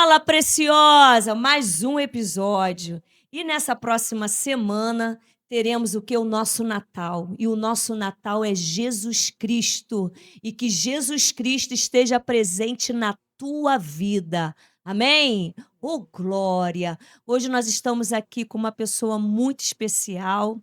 Fala, preciosa! Mais um episódio. E nessa próxima semana teremos o que? O nosso Natal. E o nosso Natal é Jesus Cristo. E que Jesus Cristo esteja presente na tua vida. Amém? Oh, glória! Hoje nós estamos aqui com uma pessoa muito especial.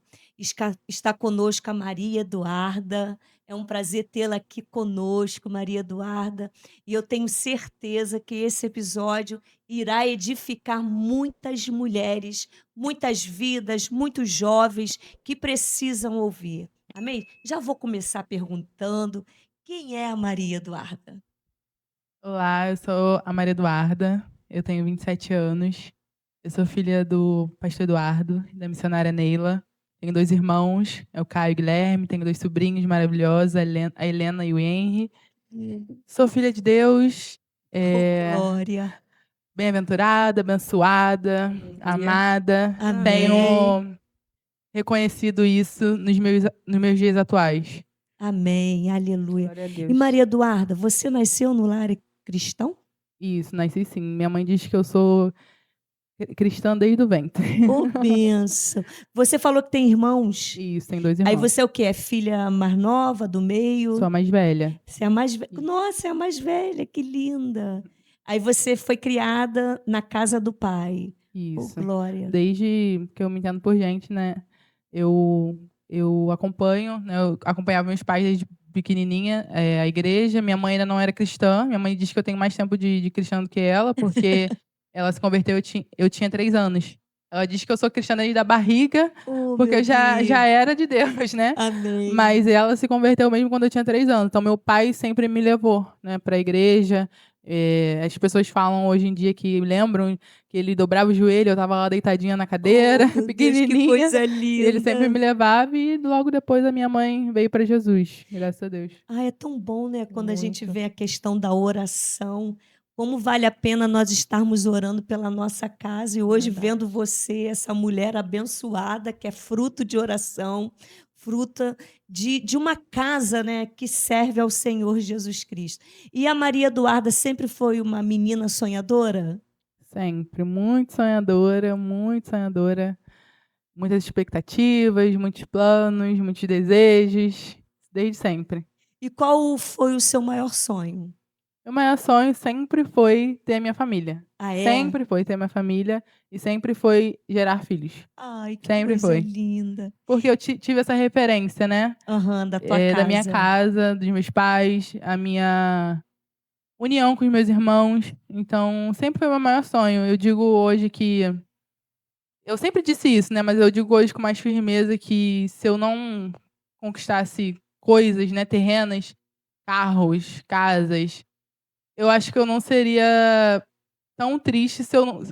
Está conosco a Maria Eduarda. É um prazer tê-la aqui conosco, Maria Eduarda. E eu tenho certeza que esse episódio irá edificar muitas mulheres, muitas vidas, muitos jovens que precisam ouvir. Amém? Já vou começar perguntando: quem é a Maria Eduarda? Olá, eu sou a Maria Eduarda, eu tenho 27 anos, eu sou filha do pastor Eduardo, da missionária Neila, tenho 2 irmãos, é o Caio e o Guilherme, tenho 2 sobrinhos maravilhosos, a Helena e o Henry. Sou filha de Deus, Oh, glória! bem-aventurada, abençoada, amada. Amém. Tenho reconhecido isso nos meus dias atuais. Amém, aleluia. Glória a Deus. E Maria Eduarda, você nasceu no lar cristão? Isso, nasci sim. Minha mãe diz que eu sou cristã desde o ventre. Ô, bênção! Você falou que tem irmãos? Isso, tem 2 Aí irmãos. você é o quê? É filha mais nova, do meio? Sou a mais velha. Você é a mais velha. Nossa, é a mais velha, que linda. Aí você foi criada na casa do pai. Oh, Isso. glória. Desde que eu me entendo por gente, né? Eu acompanho, né? Eu acompanhava meus pais desde pequenininha, a igreja. Minha mãe ainda não era cristã. Minha mãe diz que eu tenho mais tempo de cristã do que ela, porque ela se converteu, eu tinha 3 anos. Ela diz que eu sou cristã desde a barriga, Oh, porque meu eu já Deus. era de Deus, né? Amém. Mas ela se converteu mesmo quando eu tinha 3 anos. Então, meu pai sempre me levou, né, para a igreja. As pessoas falam hoje em dia que lembram que ele dobrava o joelho, eu estava lá deitadinha na cadeira, Oh, meu Deus, que pequenininha. coisa E ele sempre me linda. levava e logo depois a minha mãe veio para Jesus, graças a Deus. Ah, é tão bom, né? Quando a gente Muito. vê a questão da oração, como vale a pena nós estarmos orando pela nossa casa. E hoje, Verdade. vendo você, essa mulher abençoada, que é fruto de oração, fruta de uma casa, né, que serve ao Senhor Jesus Cristo. E a Maria Eduarda sempre foi uma menina sonhadora? Sempre. Muito sonhadora, muito sonhadora. Muitas expectativas, muitos planos, muitos desejos, desde sempre. E qual foi o seu maior sonho? Meu maior sonho sempre foi ter a minha família. Ah, é? Sempre foi ter minha família e sempre foi gerar filhos. Ai, que Sempre coisa foi. linda. Porque eu tive essa referência, né? Aham, da tua Da minha casa. casa, dos meus pais, a minha união com os meus irmãos. Então, sempre foi o meu maior sonho. Eu digo hoje que. Eu sempre disse isso, né? Mas eu digo hoje com mais firmeza que se eu não conquistasse coisas, né, terrenas, carros, casas, eu acho que eu não seria tão triste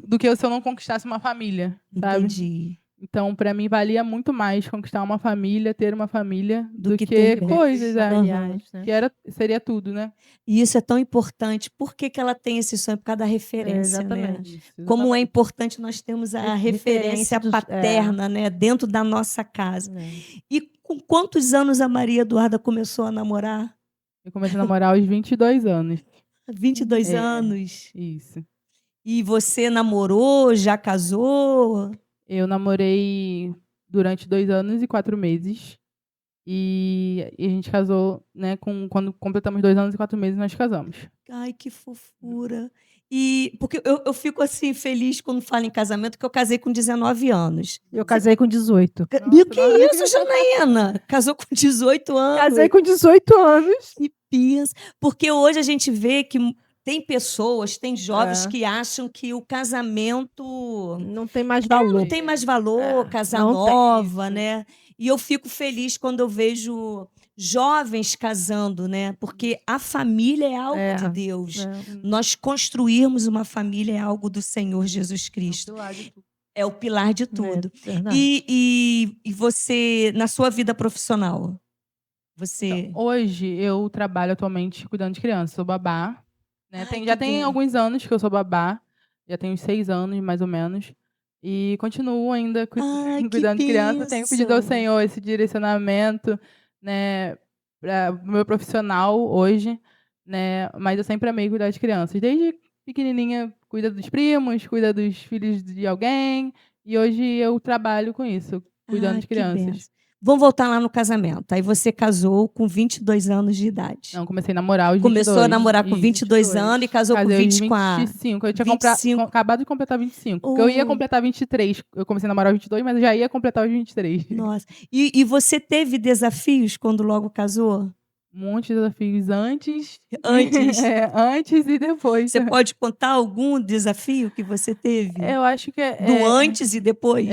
do que se eu não conquistasse uma família, sabe? Entendi. Então, para mim, valia muito mais conquistar uma família, ter uma família, Do que que ter coisas, Aham. que seria tudo, né? E isso é tão importante. Por que que ela tem esse sonho? Por causa da referência, né? Exatamente. Isso, Como é exatamente. importante nós termos a Referência referência paterna, né, dentro da nossa casa. E com quantos anos a Maria Eduarda começou a namorar? Eu comecei a namorar aos 22 anos. 22 É. anos. Isso. E você namorou, já casou? Eu namorei durante 2 anos e 4 meses. E a gente casou, né? Quando completamos 2 anos e 4 meses, nós casamos. Ai, que fofura. E porque eu fico assim feliz quando falo em casamento, que eu casei com 19 anos. Eu casei com 18. E que isso, Janaína? Casou com 18 anos? Casei com 18 anos. Que pensa. Porque hoje a gente vê que tem pessoas, tem jovens É. que acham que o casamento Não tem mais valor. não tem mais valor, É, casar não tem nova, isso. né? E eu fico feliz quando eu vejo jovens casando, né? Porque a família é algo É, de Deus. é. Nós construirmos uma família é algo do Senhor Jesus Cristo. É o pilar de tudo. É verdade. E você, na sua vida profissional, você... Então, hoje, eu trabalho atualmente cuidando de crianças. Sou babá. Né? Ai, Já que tem bom. alguns anos que eu sou babá. Já tenho uns 6 anos, mais ou menos. E continuo ainda Ai, que cuidando de criança. Tenho pedido ao bênção. Senhor esse direcionamento, né, para o meu profissional hoje, né? Mas eu sempre amei cuidar de crianças. Desde pequenininha, cuida dos primos, cuida dos filhos de alguém. E hoje eu trabalho com isso, cuidando de Que crianças. benção. Vamos voltar lá no casamento. Aí você casou com 22 anos de idade. Não, comecei a namorar aos 22. Começou a namorar com Isso. 22 anos e casou com Casei aos 24. 25. Eu tinha 25. acabado de completar 25. Porque eu ia Oh. completar 23. Eu comecei a namorar aos 22, mas eu já ia completar os 23. Nossa. E você teve desafios quando logo casou? Um monte de desafios antes. Antes? Antes e depois. Você pode contar algum desafio que você teve? Eu acho que Do antes e depois?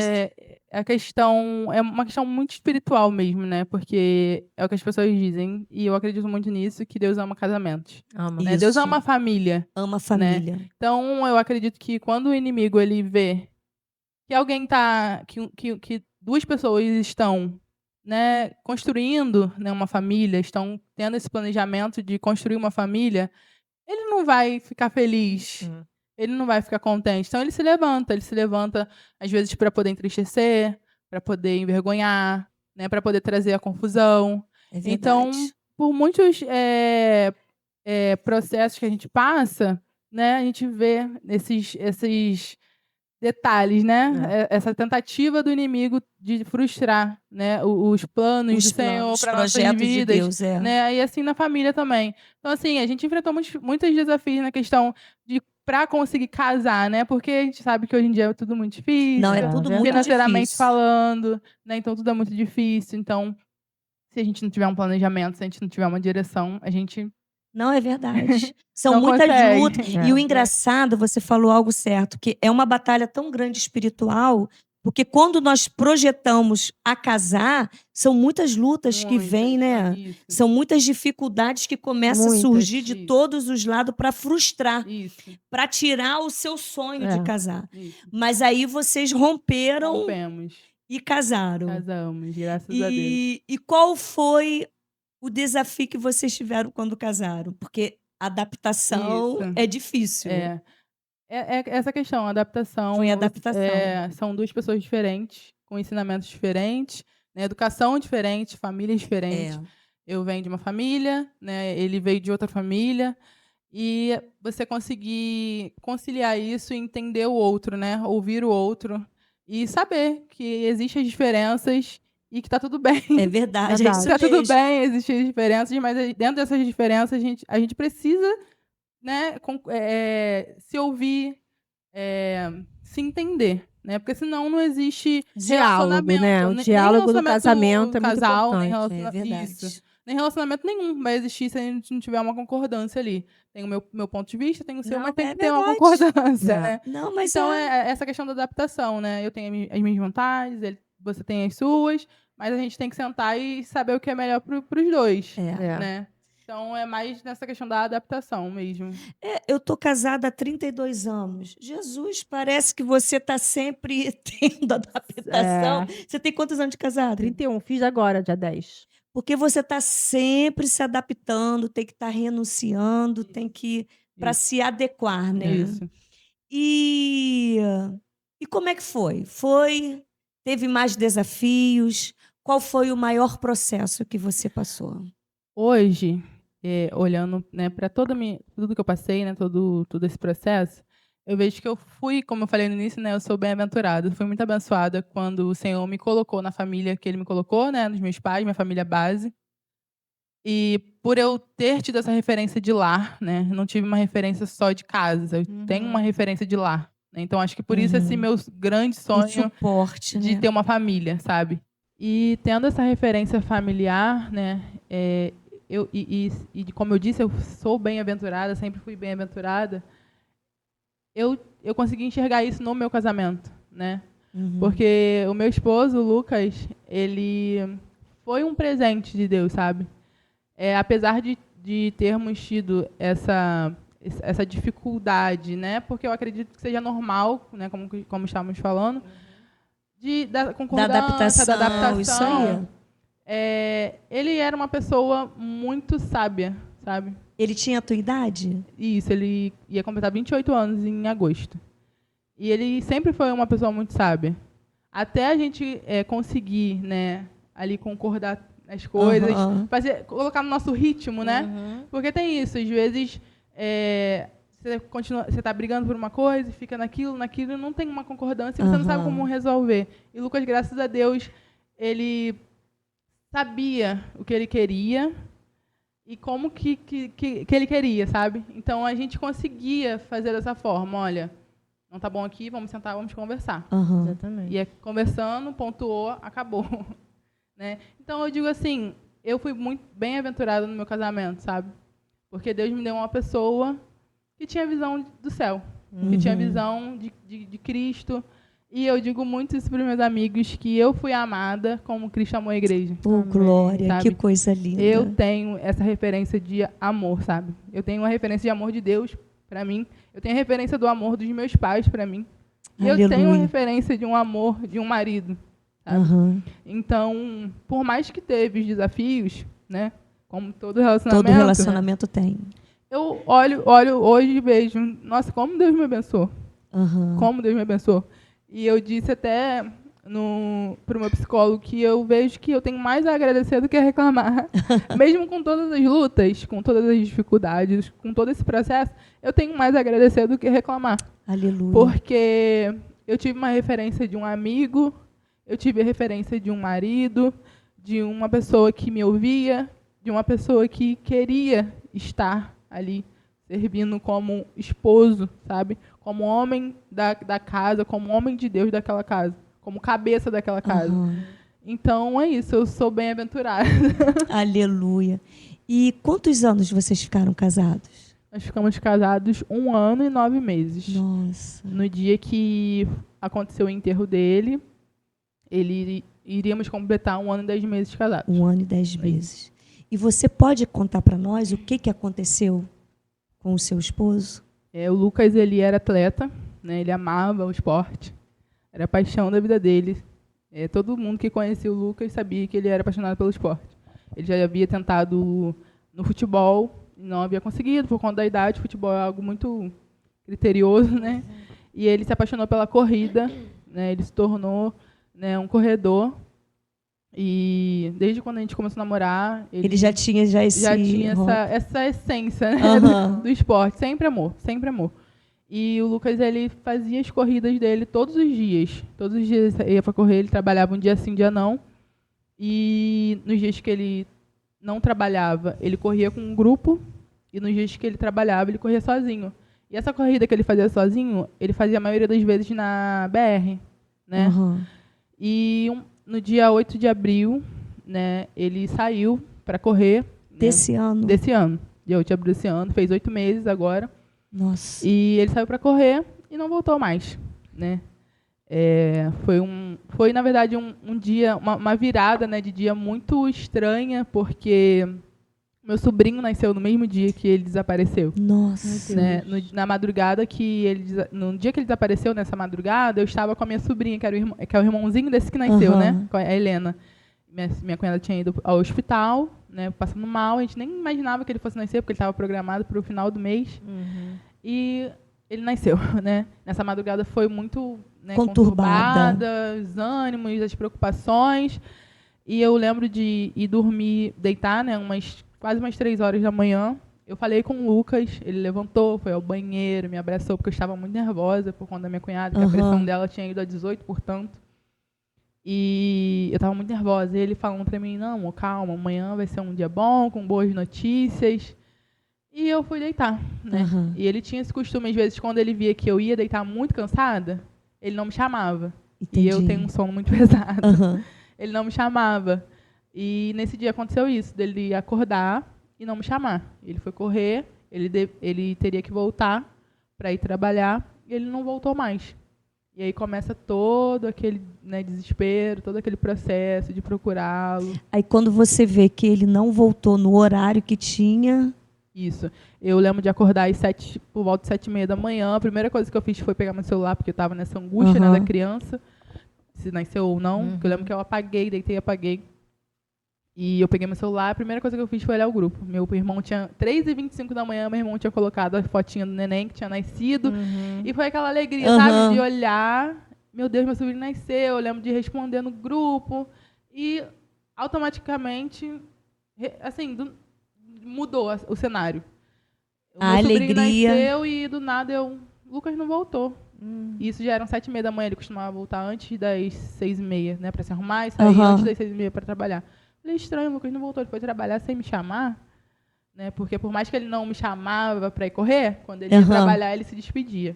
A questão é uma questão muito espiritual mesmo, né? Porque é o que as pessoas dizem, e eu acredito muito nisso, que Deus ama casamentos. Ama. Né? Deus Isso. ama a família. Ama a família. Então, eu acredito que quando o inimigo ele vê que alguém tá, que duas pessoas estão, né, construindo, né, uma família, estão tendo esse planejamento de construir uma família, ele não vai ficar feliz. Ele não vai ficar contente. Então ele se levanta às vezes para poder entristecer, para poder envergonhar, né, para poder trazer a confusão. É verdade. Então, por muitos processos que a gente passa, né, a gente vê esses detalhes, né? Essa tentativa do inimigo de frustrar, né, os planos do Senhor para nossas projetos vidas, de Deus, né? E assim na família também. Então assim, a gente enfrentou muitos desafios na questão de para conseguir casar, né? Porque a gente sabe que hoje em dia é tudo muito difícil, Não, é tudo muito financeiramente difícil. falando, né? Então tudo é muito difícil. Então, se a gente não tiver um planejamento, se a gente não tiver uma direção, a gente Não, é verdade. São não muitas consegue. lutas. E o engraçado, você falou algo certo, que é uma batalha tão grande espiritual, porque quando nós projetamos a casar, são muitas lutas que vêm, né? Isso. São muitas dificuldades que começam a Muitas. surgir de Isso. todos os lados para frustrar, Isso. para tirar o seu sonho de casar. Isso. Mas aí vocês romperam Rompemos. e casaram. Casamos, graças a Deus. E qual foi o desafio que vocês tiveram quando casaram? Porque a adaptação Isso. é difícil. É essa questão, a adaptação. Foi a adaptação. São duas pessoas diferentes, com ensinamentos diferentes, né, educação diferente, famílias diferentes. Eu venho de uma família, né, ele veio de outra família. E você conseguir conciliar isso e entender o outro, né? Ouvir o outro e saber que existem as diferenças e que tá tudo bem. É verdade, Verdade. é isso Tá tudo mesmo. bem, existem diferenças, mas dentro dessas diferenças a gente precisa, né, se ouvir, se entender, né? Porque senão não existe Diálogo, né? relacionamento, O nem diálogo do relacionamento casamento é muito casal, nem importante. É verdade. isso. Nem relacionamento nenhum vai existir se a gente não tiver uma concordância ali. Tem o meu ponto de vista, tem o seu, Não, mas tem é que ter uma verdade. concordância, É. né? Não, mas Então, é essa questão da adaptação, né? Eu tenho as minhas vontades, você tem as suas, mas a gente tem que sentar e saber o que é melhor para os dois, né? Então, é mais nessa questão da adaptação mesmo. eu tô casada há 32 anos. Jesus, parece que você está sempre tendo adaptação. Você tem quantos anos de casado? 31, fiz agora, dia 10. Porque você está sempre se adaptando, tem que estar renunciando, tem que para Isso. se adequar, né? Isso. E como é que foi? Teve mais desafios? Qual foi o maior processo que você passou? Hoje, olhando, né, para tudo que eu passei, né, todo esse processo, eu vejo que eu fui, como eu falei no início, né, eu sou bem-aventurada. Fui muito abençoada quando o Senhor me colocou na família que Ele me colocou, né, nos meus pais, minha família base. E por eu ter tido essa referência de lar, né, não tive uma referência só de casa, eu tenho uma referência de lar. Né, então, acho que por isso esse meu grande Um sonho suporte, de né? ter uma família, sabe? E tendo essa referência familiar, né, como eu disse, eu sou bem-aventurada, sempre fui bem-aventurada. Eu consegui enxergar isso no meu casamento, né? Porque o meu esposo, o Lucas, ele foi um presente de Deus, sabe? Apesar de termos tido essa dificuldade, né? Porque eu acredito que seja normal, né? Como estávamos falando, da concordância, da adaptação. Isso aí. Ele era uma pessoa muito sábia, sabe? Ele tinha a tua idade? Isso, ele ia completar 28 anos em agosto. E ele sempre foi uma pessoa muito sábia. Até a gente conseguir, né, ali concordar as coisas, colocar no nosso ritmo, né? Porque tem isso, às vezes você tá brigando por uma coisa, e fica naquilo, não tem uma concordância, e você não sabe como resolver. E Lucas, graças a Deus, ele sabia o que ele queria e como que ele queria, sabe? Então, a gente conseguia fazer dessa forma, olha, não tá bom aqui, vamos sentar, vamos conversar. Exatamente. E é conversando, pontuou, acabou. Né? Então, eu digo assim, eu fui muito bem-aventurada no meu casamento, sabe? Porque Deus me deu uma pessoa que tinha visão do céu, que tinha visão de Cristo. E eu digo muito isso para os meus amigos, que eu fui amada como Cristo amou a igreja. Oh, glória, sabe? que coisa linda. Eu tenho essa referência de amor, sabe? Eu tenho uma referência de amor de Deus para mim. Eu tenho a referência do amor dos meus pais para mim. E eu tenho a referência de um amor de um marido, sabe? Então, por mais que teve os desafios, né? Como todo relacionamento tem. Eu olho hoje e vejo, nossa, como Deus me abençoou. Como Deus me abençoou. E eu disse até para o meu psicólogo que eu vejo que eu tenho mais a agradecer do que a reclamar. Mesmo com todas as lutas, com todas as dificuldades, com todo esse processo, eu tenho mais a agradecer do que reclamar. Aleluia. Porque eu tive uma referência de um amigo, eu tive a referência de um marido, de uma pessoa que me ouvia, de uma pessoa que queria estar ali, servindo como esposo, sabe? Como homem da casa, como homem de Deus daquela casa, como cabeça daquela casa. Então, é isso, eu sou bem-aventurada. Aleluia. E quantos anos vocês ficaram casados? Nós ficamos casados 1 ano e 9 meses. Nossa. No dia que aconteceu o enterro dele, iríamos completar 1 ano e 10 meses casados. 1 ano e 10 meses. E você pode contar para nós o que aconteceu com o seu esposo? O Lucas, ele era atleta, né? Ele amava o esporte, era a paixão da vida dele. Todo mundo que conhecia o Lucas sabia que ele era apaixonado pelo esporte. Ele já havia tentado no futebol, não havia conseguido, por conta da idade. O futebol é algo muito criterioso, né? E ele se apaixonou pela corrida, né? Ele se tornou, né, um corredor. E desde quando a gente começou a namorar, ele já tinha essa essência, né, do esporte, sempre amor. E o Lucas, ele fazia as corridas dele todos os dias ele ia para correr, ele trabalhava um dia sim, um dia não. E nos dias que ele não trabalhava, ele corria com um grupo, e nos dias que ele trabalhava, ele corria sozinho. E essa corrida que ele fazia sozinho, ele fazia a maioria das vezes na BR, né? E no dia 8 de abril, né, ele saiu para correr. Desse ano? Desse ano. Dia 8 de abril desse ano, fez 8 meses agora. Nossa. E ele saiu para correr e não voltou mais, né? Foi, na verdade, um dia, uma virada, né, de dia muito estranha, porque meu sobrinho nasceu no mesmo dia que ele desapareceu. Nossa. Né? Na madrugada no dia que ele desapareceu, nessa madrugada, eu estava com a minha sobrinha, que é o irmãozinho desse que nasceu, né? Com a Helena. Minha cunhada tinha ido ao hospital, né, passando mal. A gente nem imaginava que ele fosse nascer, porque ele estava programado para o final do mês. E ele nasceu, né? Nessa madrugada foi muito, né, conturbada, os ânimos, as preocupações. E eu lembro de ir dormir, deitar, né, quase umas 3 horas da manhã. Eu falei com o Lucas, ele levantou, foi ao banheiro, me abraçou, porque eu estava muito nervosa por conta da minha cunhada, que a pressão dela tinha ido a 18, portanto. E eu estava muito nervosa. E ele falando para mim, não, calma, amanhã vai ser um dia bom, com boas notícias. E eu fui deitar, né? E ele tinha esse costume, às vezes, quando ele via que eu ia deitar muito cansada, ele não me chamava. Entendi. E eu tenho um sono muito pesado. Ele não me chamava. E nesse dia aconteceu isso, dele acordar e não me chamar. Ele foi correr, ele teria que voltar para ir trabalhar, e ele não voltou mais. E aí começa todo aquele, né, desespero, todo aquele processo de procurá-lo. Aí quando você vê que ele não voltou no horário que tinha... Isso. Eu lembro de acordar por volta de 7h30 da manhã. A primeira coisa que eu fiz foi pegar meu celular, porque eu estava nessa angústia, né, da criança, se nasceu ou não. Eu lembro que eu deitei e apaguei. E eu peguei meu celular, a primeira coisa que eu fiz foi olhar o grupo. Meu irmão tinha 3h25 da manhã, meu irmão tinha colocado a fotinha do neném que tinha nascido. E foi aquela alegria, sabe, de olhar, meu Deus, meu sobrinho nasceu. Eu lembro de responder no grupo. E automaticamente, assim, mudou o cenário. O A meu sobrinho alegria. nasceu e do nada Lucas não voltou. E isso já eram 7h30 da manhã, ele costumava voltar antes das 6h30, né? Pra se arrumar e sair Aham. antes das 6h30 pra trabalhar. Falei, estranho, o Lucas não voltou, ele foi trabalhar sem me chamar, né? Porque por mais que ele não me chamava pra ir correr, quando ele ia Aham. trabalhar, ele se despedia.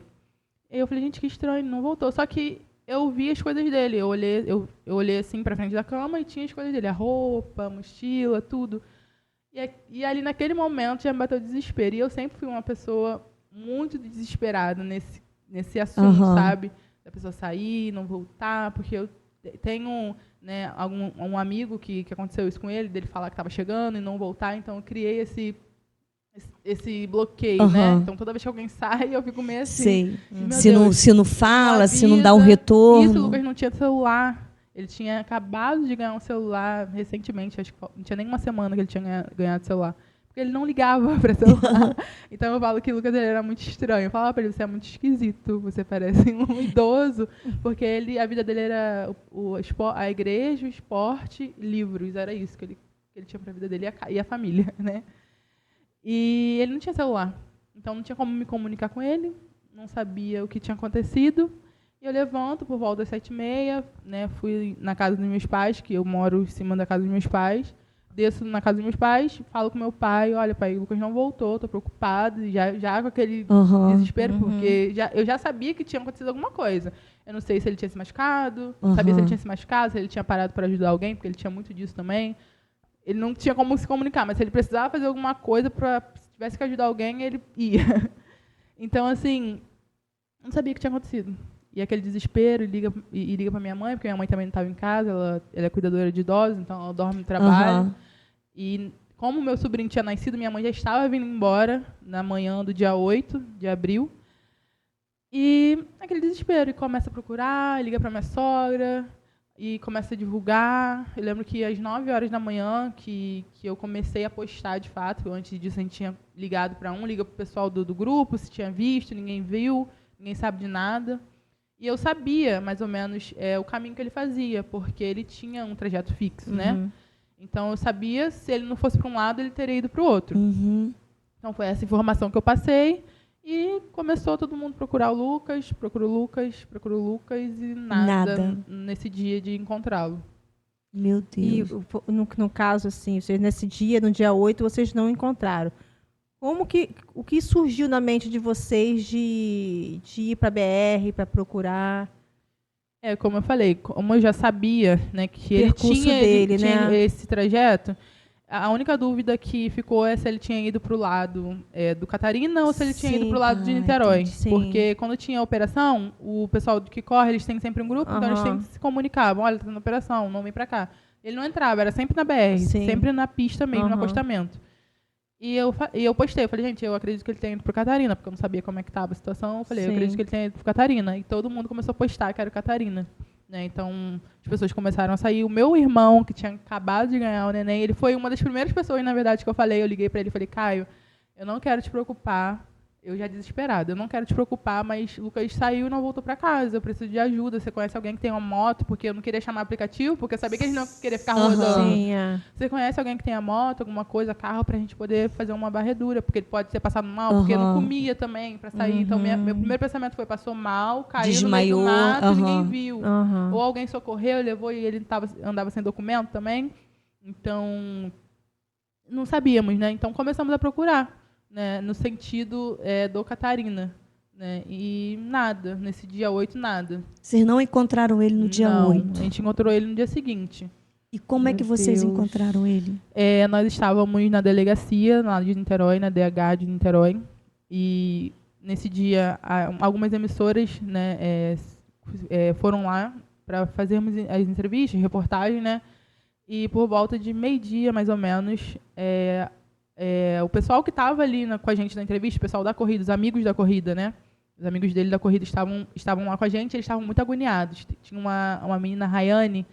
E eu falei, gente, que estranho, ele não voltou. Só que eu vi as coisas dele, eu olhei assim pra frente da cama e tinha as coisas dele, a roupa, a mochila, tudo. E ali naquele momento já me bateu desespero. E eu sempre fui uma pessoa muito desesperada nesse assunto, Aham. sabe? Da pessoa sair, não voltar, porque eu tenho, né, um amigo que aconteceu isso com ele, dele falar que estava chegando e não voltar, então eu criei esse bloqueio, né? Aham. Então toda vez que alguém sai, eu fico meio assim. Sei. Meu Se não, Deus, se não fala, se não dá um avisa. retorno. Isso, o Lucas não tinha celular. Ele tinha acabado de ganhar um celular recentemente, acho que não tinha nem uma semana que ele tinha ganhado celular. Porque ele não ligava para celular. Então eu falo que o Lucas ele era muito estranho. Eu falava para ele, você é muito esquisito, você parece um idoso. Porque a vida dele era a igreja, o esporte, livros. Era isso que ele tinha para a vida dele e a família, né? E ele não tinha celular. Então não tinha como me comunicar com ele, não sabia o que tinha acontecido. E eu levanto por volta das 7h30, né? Fui na casa dos meus pais, que eu moro em cima da casa dos meus pais. Desço na casa dos meus pais, falo com meu pai, olha, pai, o Lucas não voltou, estou preocupado, já com aquele Aham. desespero, porque eu já sabia que tinha acontecido alguma coisa. Eu não sei se ele tinha se machucado, não sabia se ele tinha se machucado, se ele tinha parado para ajudar alguém, porque ele tinha muito disso também. Ele não tinha como se comunicar, mas se ele precisava fazer alguma coisa, se tivesse que ajudar alguém, ele ia. Então, assim, não sabia o que tinha acontecido. E aquele desespero, e liga para minha mãe, porque minha mãe também não estava em casa, ela é cuidadora de idosos, então ela dorme no trabalho. Aham. E como meu sobrinho tinha nascido, minha mãe já estava vindo embora na manhã do dia 8 de abril. E aquele desespero, e começa a procurar, liga para minha sogra, e começa a divulgar. Eu lembro que às 9 horas da manhã que eu comecei a postar de fato, antes disso a gente tinha ligado para liga para o pessoal do grupo, se tinha visto, ninguém viu, ninguém sabe de nada. E eu sabia, mais ou menos, o caminho que ele fazia, porque ele tinha um trajeto fixo, né? Então, eu sabia, se ele não fosse para um lado, ele teria ido para o outro. Uhum. Então, foi essa informação que eu passei. E começou todo mundo a procurar o Lucas, procura o Lucas, e nada nesse dia de encontrá-lo. Meu E Deus. no caso, assim, vocês, nesse dia, no dia 8, vocês não encontraram. O que surgiu na mente de vocês de ir para a BR, para procurar? Como eu falei, como eu já sabia, né, que ele Percurso tinha dele, né? esse trajeto, a única dúvida que ficou é se ele tinha ido para o lado do Catarina ou se ele tinha ido para o lado de Niterói. Entendi, sim. Porque quando tinha a operação, o pessoal que corre, eles têm sempre um grupo, então eles sempre se comunicavam. Olha, tá tendo operação, não vem para cá. Ele não entrava, era sempre na BR, Sim. sempre na pista mesmo, no acostamento. E eu postei, eu falei, gente, eu acredito que ele tenha ido pro Catarina, porque eu não sabia como é que estava a situação. Eu falei, eu Sim. acredito que ele tenha ido pro Catarina. E todo mundo começou a postar que era o Catarina. Né? Então, as pessoas começaram a sair. O meu irmão, que tinha acabado de ganhar o neném, ele foi uma das primeiras pessoas, na verdade, que eu falei. Eu liguei para ele e falei, Caio, eu não quero te preocupar. Eu já desesperada, eu não quero te preocupar, mas o Lucas saiu e não voltou para casa. Eu preciso de ajuda. Você conhece alguém que tem uma moto? Porque eu não queria chamar aplicativo, porque eu sabia que eles não queriam ficar rodando. Sim, Você conhece alguém que tenha moto, alguma coisa, carro, pra gente poder fazer uma varredura? Porque ele pode ter passado mal, porque eu não comia também pra sair. Então, meu primeiro pensamento foi, passou mal, caiu Desmaiou, no meio do mato e ninguém viu. Aham. Ou alguém socorreu, levou e ele andava sem documento também. Então, não sabíamos, né? Então, começamos a procurar, né? No sentido do Catarina. Né? E nada, nesse dia 8, nada. Vocês não encontraram ele no dia Não, 8? a gente encontrou ele no dia seguinte. E como é que vocês encontraram ele? Nós estávamos na delegacia, lá de Niterói, na DH de Niterói. E nesse dia, algumas emissoras, né, foram lá para fazermos as entrevistas, reportagens, né? E por volta de meio-dia, mais ou menos, o pessoal que estava ali com a gente na entrevista, o pessoal da corrida, os amigos da corrida, né? Os amigos dele da corrida estavam lá com a gente, eles estavam muito agoniados. Tinha uma menina, Rayane,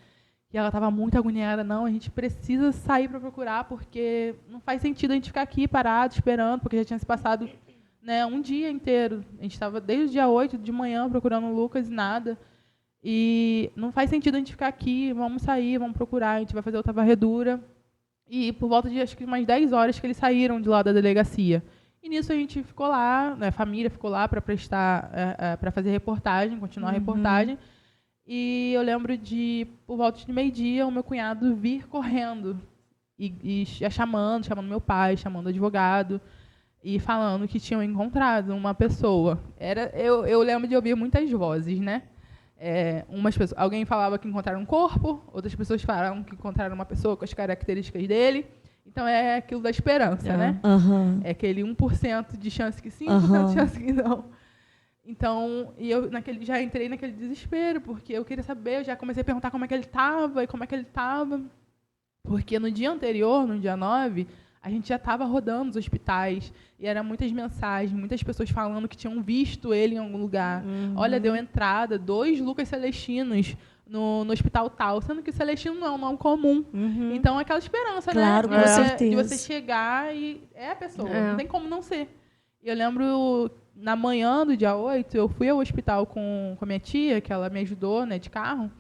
e ela estava muito agoniada. Não, a gente precisa sair para procurar, porque não faz sentido a gente ficar aqui parado, esperando, porque já tinha se passado, né, um dia inteiro. A gente estava desde o dia 8 de manhã procurando o Lucas e nada. E não faz sentido a gente ficar aqui, vamos sair, vamos procurar, a gente vai fazer outra varredura. E por volta de, acho que umas 10 horas que eles saíram de lá da delegacia. E nisso a gente ficou lá, né, a família ficou lá para para fazer reportagem, continuar a reportagem. E eu lembro de, por volta de meio-dia, o meu cunhado vir correndo e chamando meu pai, chamando o advogado e falando que tinham encontrado uma pessoa. Eu lembro de ouvir muitas vozes, né? Alguém falava que encontraram um corpo, outras pessoas falaram que encontraram uma pessoa com as características dele. Então é aquilo da esperança, né? É aquele 1% de chance que sim, 1% de chance que não. Então, e eu já entrei naquele desespero, porque eu queria saber, eu já comecei a perguntar como é que ele estava. Porque no dia anterior, no dia 9, a gente já estava rodando os hospitais, e eram muitas mensagens, muitas pessoas falando que tinham visto ele em algum lugar. Olha, deu entrada, 2 Lucas Celestinos no hospital tal, sendo que o Celestino não é um nome comum. Então, aquela esperança, Claro, né? com certeza. De você chegar e é a pessoa, não tem como não ser. E eu lembro, na manhã do dia 8, eu fui ao hospital com a minha tia, que ela me ajudou, né, de carro,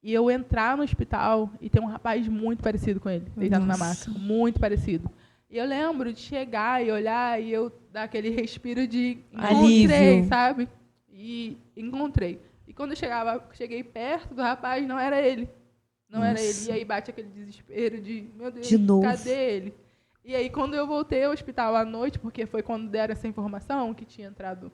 e eu entrar no hospital e ter um rapaz muito parecido com ele, deitado na maca, muito parecido. E eu lembro de chegar e olhar e eu dar aquele respiro de encontrei, Alívio. sabe? E encontrei. E quando eu cheguei perto do rapaz, não era ele. Não era ele. E aí bate aquele desespero de, meu Deus, De novo. cadê ele? E aí, quando eu voltei ao hospital à noite, porque foi quando deram essa informação que tinha entrado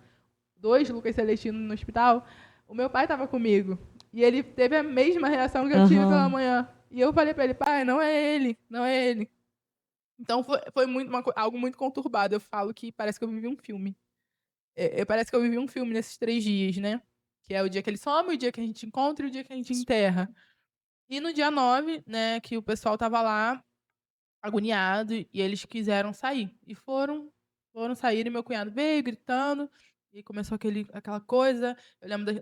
2 Lucas Celestino no hospital, o meu pai estava comigo. E ele teve a mesma reação que eu tive pela manhã. E eu falei para ele, pai, não é ele, não é ele. Então, foi algo muito conturbado. Eu falo que parece que eu vivi um filme. Parece que eu vivi um filme nesses 3 dias, né? Que é o dia que ele some, o dia que a gente encontra e o dia que a gente enterra. E no dia 9, né, que o pessoal estava lá, agoniado, e eles quiseram sair. E foram sair, e meu cunhado veio gritando, e começou aquela coisa. Eu lembro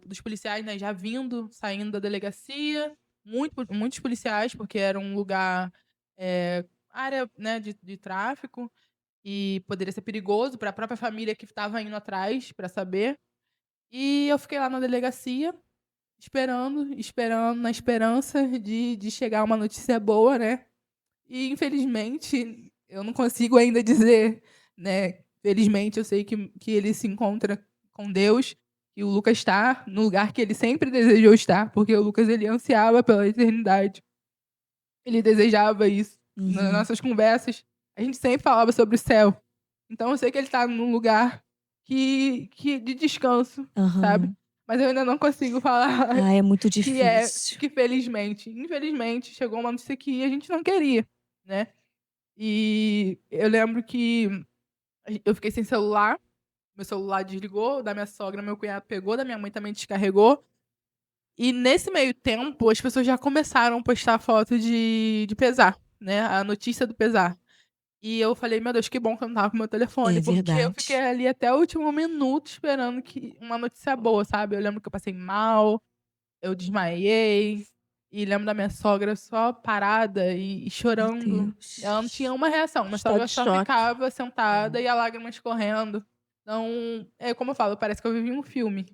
dos policiais, né, já saindo da delegacia. Muitos policiais, porque era um lugar, área, né, de tráfico, e poderia ser perigoso para a própria família que estava indo atrás para saber. E eu fiquei lá na delegacia, esperando, na esperança de chegar uma notícia boa, né? E, infelizmente, eu não consigo ainda dizer, né? Felizmente, eu sei que ele se encontra com Deus, que o Lucas está no lugar que ele sempre desejou estar, porque o Lucas, ele ansiava pela eternidade. Ele desejava isso. Nas nossas conversas, a gente sempre falava sobre o céu. Então, eu sei que ele está num lugar de descanso, sabe? Mas eu ainda não consigo falar É muito difícil. que felizmente, infelizmente, chegou uma notícia que a gente não queria, né? E eu lembro que eu fiquei sem celular, meu celular desligou, da minha sogra, meu cunhado pegou, da minha mãe também descarregou. E nesse meio tempo, as pessoas já começaram a postar foto de pesar, né? A notícia do pesar. E eu falei, meu Deus, que bom que eu não tava com meu telefone, porque verdade. eu fiquei ali até o último minuto esperando uma notícia boa, sabe? Eu lembro que eu passei mal, eu desmaiei, e lembro da minha sogra só parada e chorando. Ela não tinha uma reação, minha sogra só ficava sentada e a lágrima escorrendo. Então, como eu falo, parece que eu vivi um filme.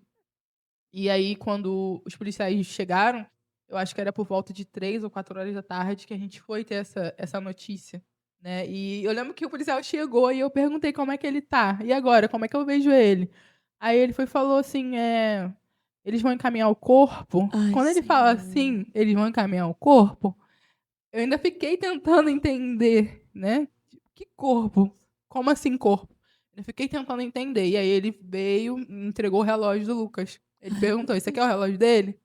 E aí, quando os policiais chegaram, eu acho que era por volta de 3 ou 4 horas da tarde que a gente foi ter essa notícia, né? E eu lembro que o policial chegou e eu perguntei como é que ele tá. E agora, como é que eu vejo ele? Aí ele falou assim, eles vão encaminhar o corpo. Quando ele fala assim, eles vão encaminhar o corpo, eu ainda fiquei tentando entender, né? Que corpo? Como assim corpo? Eu fiquei tentando entender. E aí ele veio e entregou o relógio do Lucas. Ele perguntou, esse aqui é o relógio dele?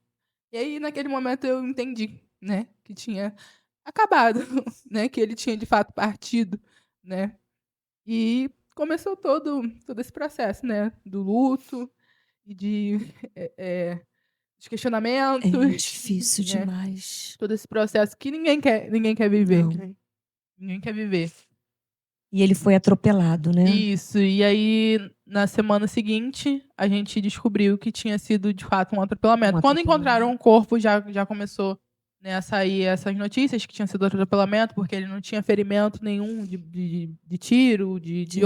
E aí, naquele momento, eu entendi, né? Que tinha acabado, né? Que ele tinha, de fato, partido, né? E começou todo esse processo, né? Do luto e dos questionamentos. É difícil né? demais. Todo esse processo que ninguém quer viver. Não. Ninguém quer viver. E ele foi atropelado, né? Isso. E aí, na semana seguinte, a gente descobriu que tinha sido, de fato, um atropelamento. Quando encontraram o corpo, já começou, né, a sair essas notícias que tinha sido atropelamento, porque ele não tinha ferimento nenhum de tiro, de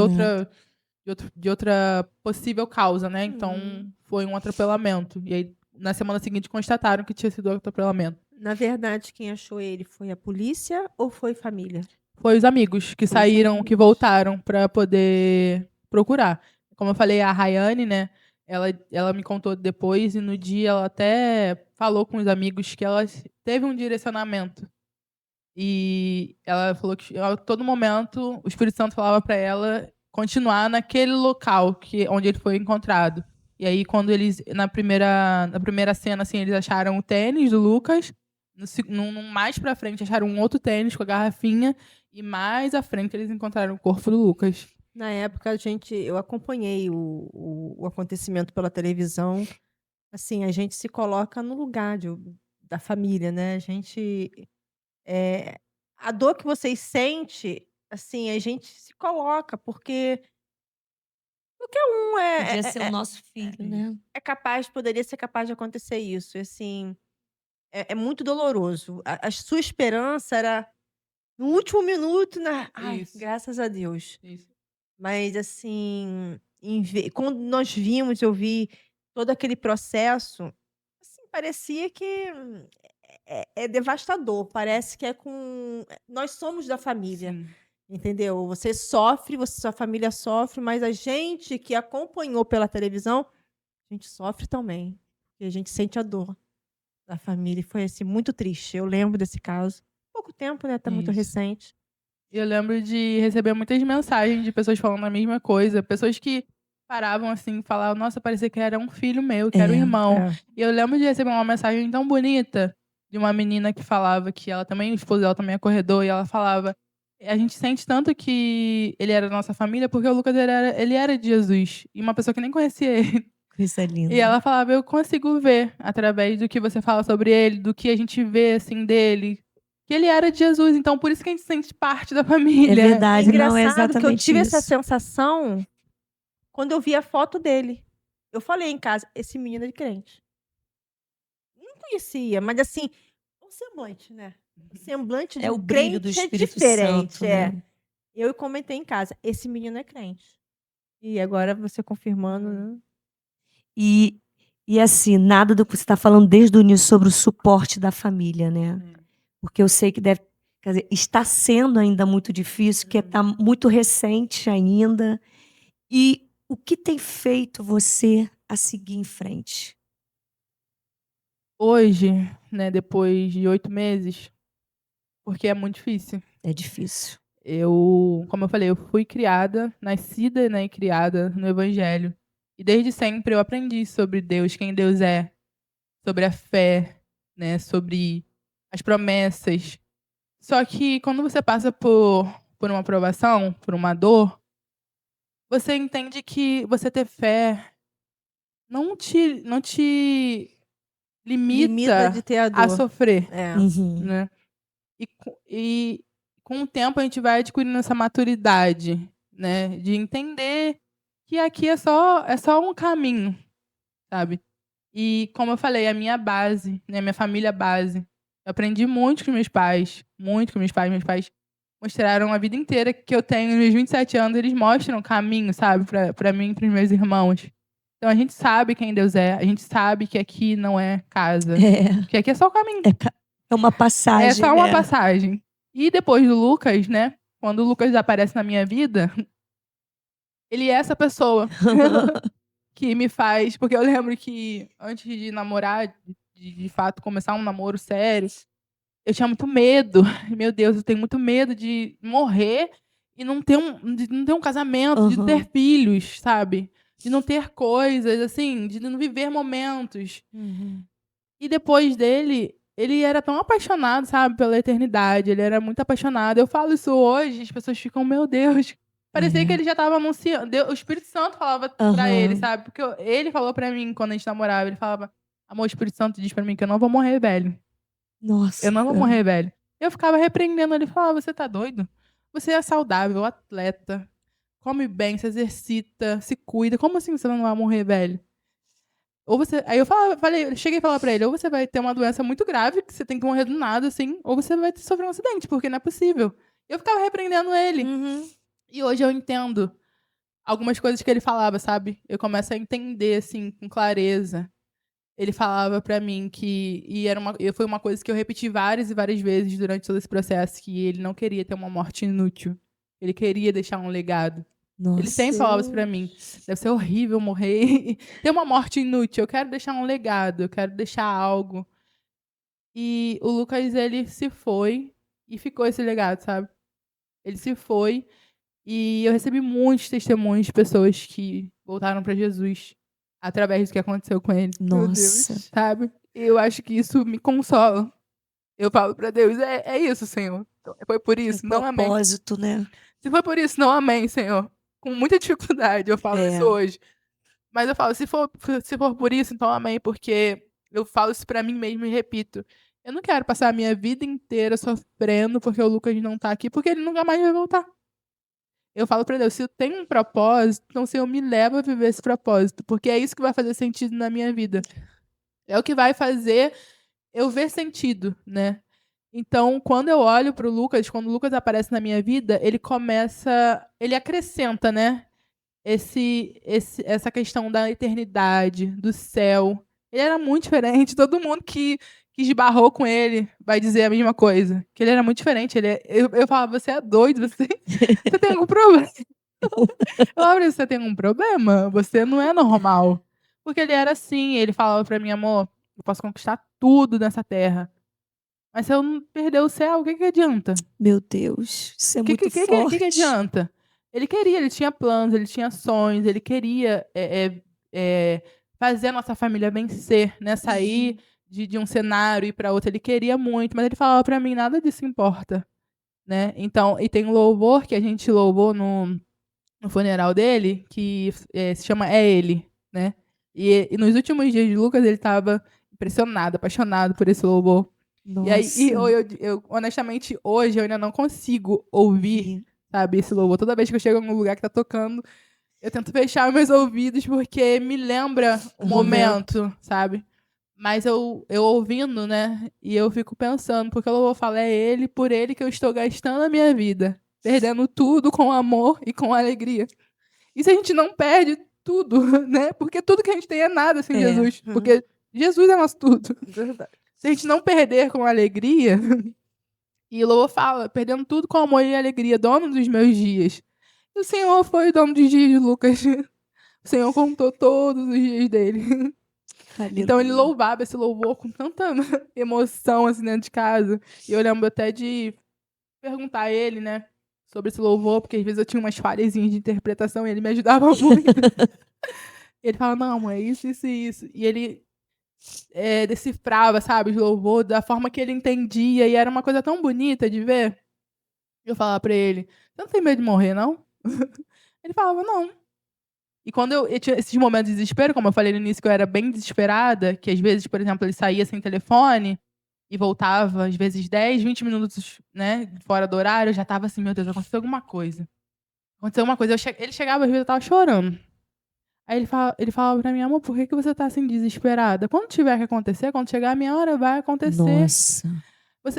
outra possível causa, né? Então, foi um atropelamento. E aí, na semana seguinte, constataram que tinha sido atropelamento. Na verdade, quem achou ele foi a polícia ou foi família? foi os amigos que saíram, que amigos. voltaram pra poder procurar. Como eu falei, a Rayane, né? Ela me contou depois e no dia ela até falou com os amigos que ela teve um direcionamento. E ela falou que a todo momento o Espírito Santo falava pra ela continuar naquele local onde ele foi encontrado. E aí, quando eles, na primeira cena, assim, eles acharam o tênis do Lucas, mais pra frente acharam um outro tênis com a garrafinha, e mais à frente eles encontraram o corpo do Lucas. Na época, eu acompanhei o acontecimento pela televisão. Assim, a gente se coloca no lugar da família, né? A dor que vocês sentem, assim, a gente se coloca, porque qualquer um Podia ser o nosso filho, né? poderia ser capaz de acontecer isso. E, assim, é muito doloroso. A sua esperança era no último minuto, né? Ai, Isso. graças a Deus. Isso. Mas, assim, quando nós vimos, eu vi todo aquele processo, assim, parecia que é devastador. Parece que nós somos da família, Sim. entendeu? Você sofre, sua família sofre, mas a gente que acompanhou pela televisão, a gente sofre também. E a gente sente a dor da família. E foi, assim, muito triste. Eu lembro desse caso. Pouco tempo, né? Tá muito Isso. recente. Eu lembro de receber muitas mensagens de pessoas falando a mesma coisa. Pessoas que paravam assim e falavam, nossa, parecia que era um filho meu, que era um irmão. E eu lembro de receber uma mensagem tão bonita de uma menina que falava que ela também, o esposo dela também é corredor, e ela falava, a gente sente tanto que ele era da nossa família, porque o Lucas ele era de Jesus. E uma pessoa que nem conhecia ele. Coisa linda. E ela falava, eu consigo ver, através do que você fala sobre ele, do que a gente vê, assim, dele, que ele era de Jesus. Então, por isso que a gente sente parte da família. É verdade, não é engraçado que eu exatamente tive essa isso. sensação quando eu vi a foto dele. Eu falei em casa, esse menino é de crente. Não conhecia, mas assim, o semblante, né? O semblante de É um o brilho do crente é Espírito diferente. Santo, né? Eu comentei em casa, esse menino é crente. E agora você confirmando, né? E assim, nada do que você está falando desde o início sobre o suporte da família, né? Porque eu sei que deve, quer dizer, está sendo ainda muito difícil, porque está muito recente ainda. E o que tem feito você a seguir em frente? Hoje, né, depois de 8 meses, porque é muito difícil. É difícil. Como eu falei, eu fui criada, nascida, né, e criada no Evangelho. E desde sempre eu aprendi sobre Deus, quem Deus é, sobre a fé, né, sobre as promessas. Só que quando você passa por uma provação, por uma dor, você entende que você ter fé não te Limita de ter a a dor. sofrer, Uhum. né? E com o tempo a gente vai adquirindo essa maturidade, né? De entender que aqui é só um caminho, sabe? E como eu falei, a minha base, né? Minha família base. Eu aprendi muito com meus pais. Muito com meus pais. Meus pais mostraram a vida inteira que eu tenho nos meus 27 anos. Eles mostram o caminho, sabe? Pra mim e pros meus irmãos. Então a gente sabe quem Deus é. A gente sabe que aqui não é casa. Que aqui é só o caminho. É uma passagem. É só uma né? passagem. E depois do Lucas, né? Quando o Lucas aparece na minha vida, ele é essa pessoa que me faz. Porque eu lembro que antes de namorar, de fato começar um namoro sério, eu tinha muito medo. Meu Deus, eu tenho muito medo de morrer e de não ter um casamento, de não ter filhos, sabe? De não ter coisas, assim, de não viver momentos. E depois dele, ele era tão apaixonado, sabe, pela eternidade. Ele era muito apaixonado. Eu falo isso hoje, as pessoas ficam, meu Deus. Parecia que ele já estava anunciando. O Espírito Santo falava pra ele, sabe? Porque ele falou pra mim quando a gente namorava. Ele falava, amor, o Espírito Santo diz pra mim que eu não vou morrer velho. Nossa. Eu não vou morrer velho. Eu ficava repreendendo ele. Falava, você tá doido? Você é saudável, atleta. Come bem, se exercita, se cuida. Como assim você não vai morrer velho? Ou você. Aí cheguei a falar pra ele, ou você vai ter uma doença muito grave, que você tem que morrer do nada, assim, ou você vai sofrer um acidente, porque não é possível. Eu ficava repreendendo ele. E hoje eu entendo algumas coisas que ele falava, sabe? Eu começo a entender, assim, com clareza. ele falava pra mim que... E foi uma coisa que eu repeti várias e várias vezes durante todo esse processo, que ele não queria ter uma morte inútil. Ele queria deixar um legado. Ele sempre falava isso pra mim. Deve ser horrível morrer e ter uma morte inútil. Eu quero deixar um legado, eu quero deixar algo. E o Lucas, ele se foi e ficou esse legado, sabe? Ele se foi e eu recebi muitos testemunhos de pessoas que voltaram pra Jesus através do que aconteceu com ele. Meu Deus. Nossa. Sabe? E eu acho que isso me consola. Eu falo pra Deus, é isso, Senhor. Foi por isso, não amém. Propósito, né? Se foi por isso, não amém, Senhor. Com muita dificuldade eu falo isso hoje. Mas eu falo, se for por isso, então amém, porque eu falo isso pra mim mesmo e repito. Eu não quero passar a minha vida inteira sofrendo porque o Lucas não tá aqui, porque ele nunca mais vai voltar. Eu falo pra Deus, se eu tenho um propósito, então o Senhor me leva a viver esse propósito, porque é isso que vai fazer sentido na minha vida. É o que vai fazer eu ver sentido, né? Então, quando eu olho pro Lucas, quando o Lucas aparece na minha vida, ele acrescenta, né? Essa questão da eternidade, do céu. Ele era muito diferente. Todo mundo que esbarrou com ele vai dizer a mesma coisa. Que ele era muito diferente. Eu falava, você é doido, você tem algum problema. Eu falava, você tem algum problema? Você não é normal. Porque ele era assim, ele falava pra mim, amor, eu posso conquistar tudo nessa terra. Mas se eu não perder o céu, o que adianta? Meu Deus, isso é muito O forte. que adianta? Ele tinha planos, ele tinha sonhos, ele queria fazer a nossa família vencer, né? Sair de um cenário e ir para outro. Ele queria muito, mas ele falava para mim, nada disso importa, né? Então, e tem um louvor que a gente louvou no funeral dele, que se chama É Ele, né? E nos últimos dias de Lucas, ele estava impressionado, apaixonado por esse louvor. Nossa. E aí, eu, honestamente, hoje eu ainda não consigo ouvir, sabe, esse louvor. Toda vez que eu chego em um lugar que tá tocando, eu tento fechar meus ouvidos porque me lembra o momento, sabe? Mas eu ouvindo, né, e eu fico pensando, porque o louvor fala, é ele, por ele que eu estou gastando a minha vida, perdendo tudo com amor e com alegria. E se a gente não perde tudo, né? Porque tudo que a gente tem é nada sem Jesus. Porque Jesus é nosso tudo. Verdade. Se a gente não perder com alegria, e o louvor fala, perdendo tudo com amor e alegria, dono dos meus dias. E o Senhor foi o dono dos dias de Lucas. O Senhor contou todos os dias dele. Então ele louvava esse louvor com tanta emoção assim dentro de casa. E eu lembro até de perguntar a ele, né, sobre esse louvor, porque às vezes eu tinha umas falhazinhas de interpretação e ele me ajudava muito. Ele fala, não, é isso, isso e isso. E ele decifrava, sabe, o louvor da forma que ele entendia, e era uma coisa tão bonita de ver. Eu falava pra ele, você não tem medo de morrer, não? Ele falava, não. E quando eu tinha esses momentos de desespero, como eu falei no início, que eu era bem desesperada, que às vezes, por exemplo, ele saía sem telefone e voltava, às vezes, 10, 20 minutos, né, fora do horário, eu já tava assim, meu Deus, aconteceu alguma coisa. Aconteceu alguma coisa. Ele chegava, às vezes, eu tava chorando. Aí ele falava pra mim, amor, por que você tá assim desesperada? Quando tiver que acontecer, quando chegar a minha hora, vai acontecer. Nossa.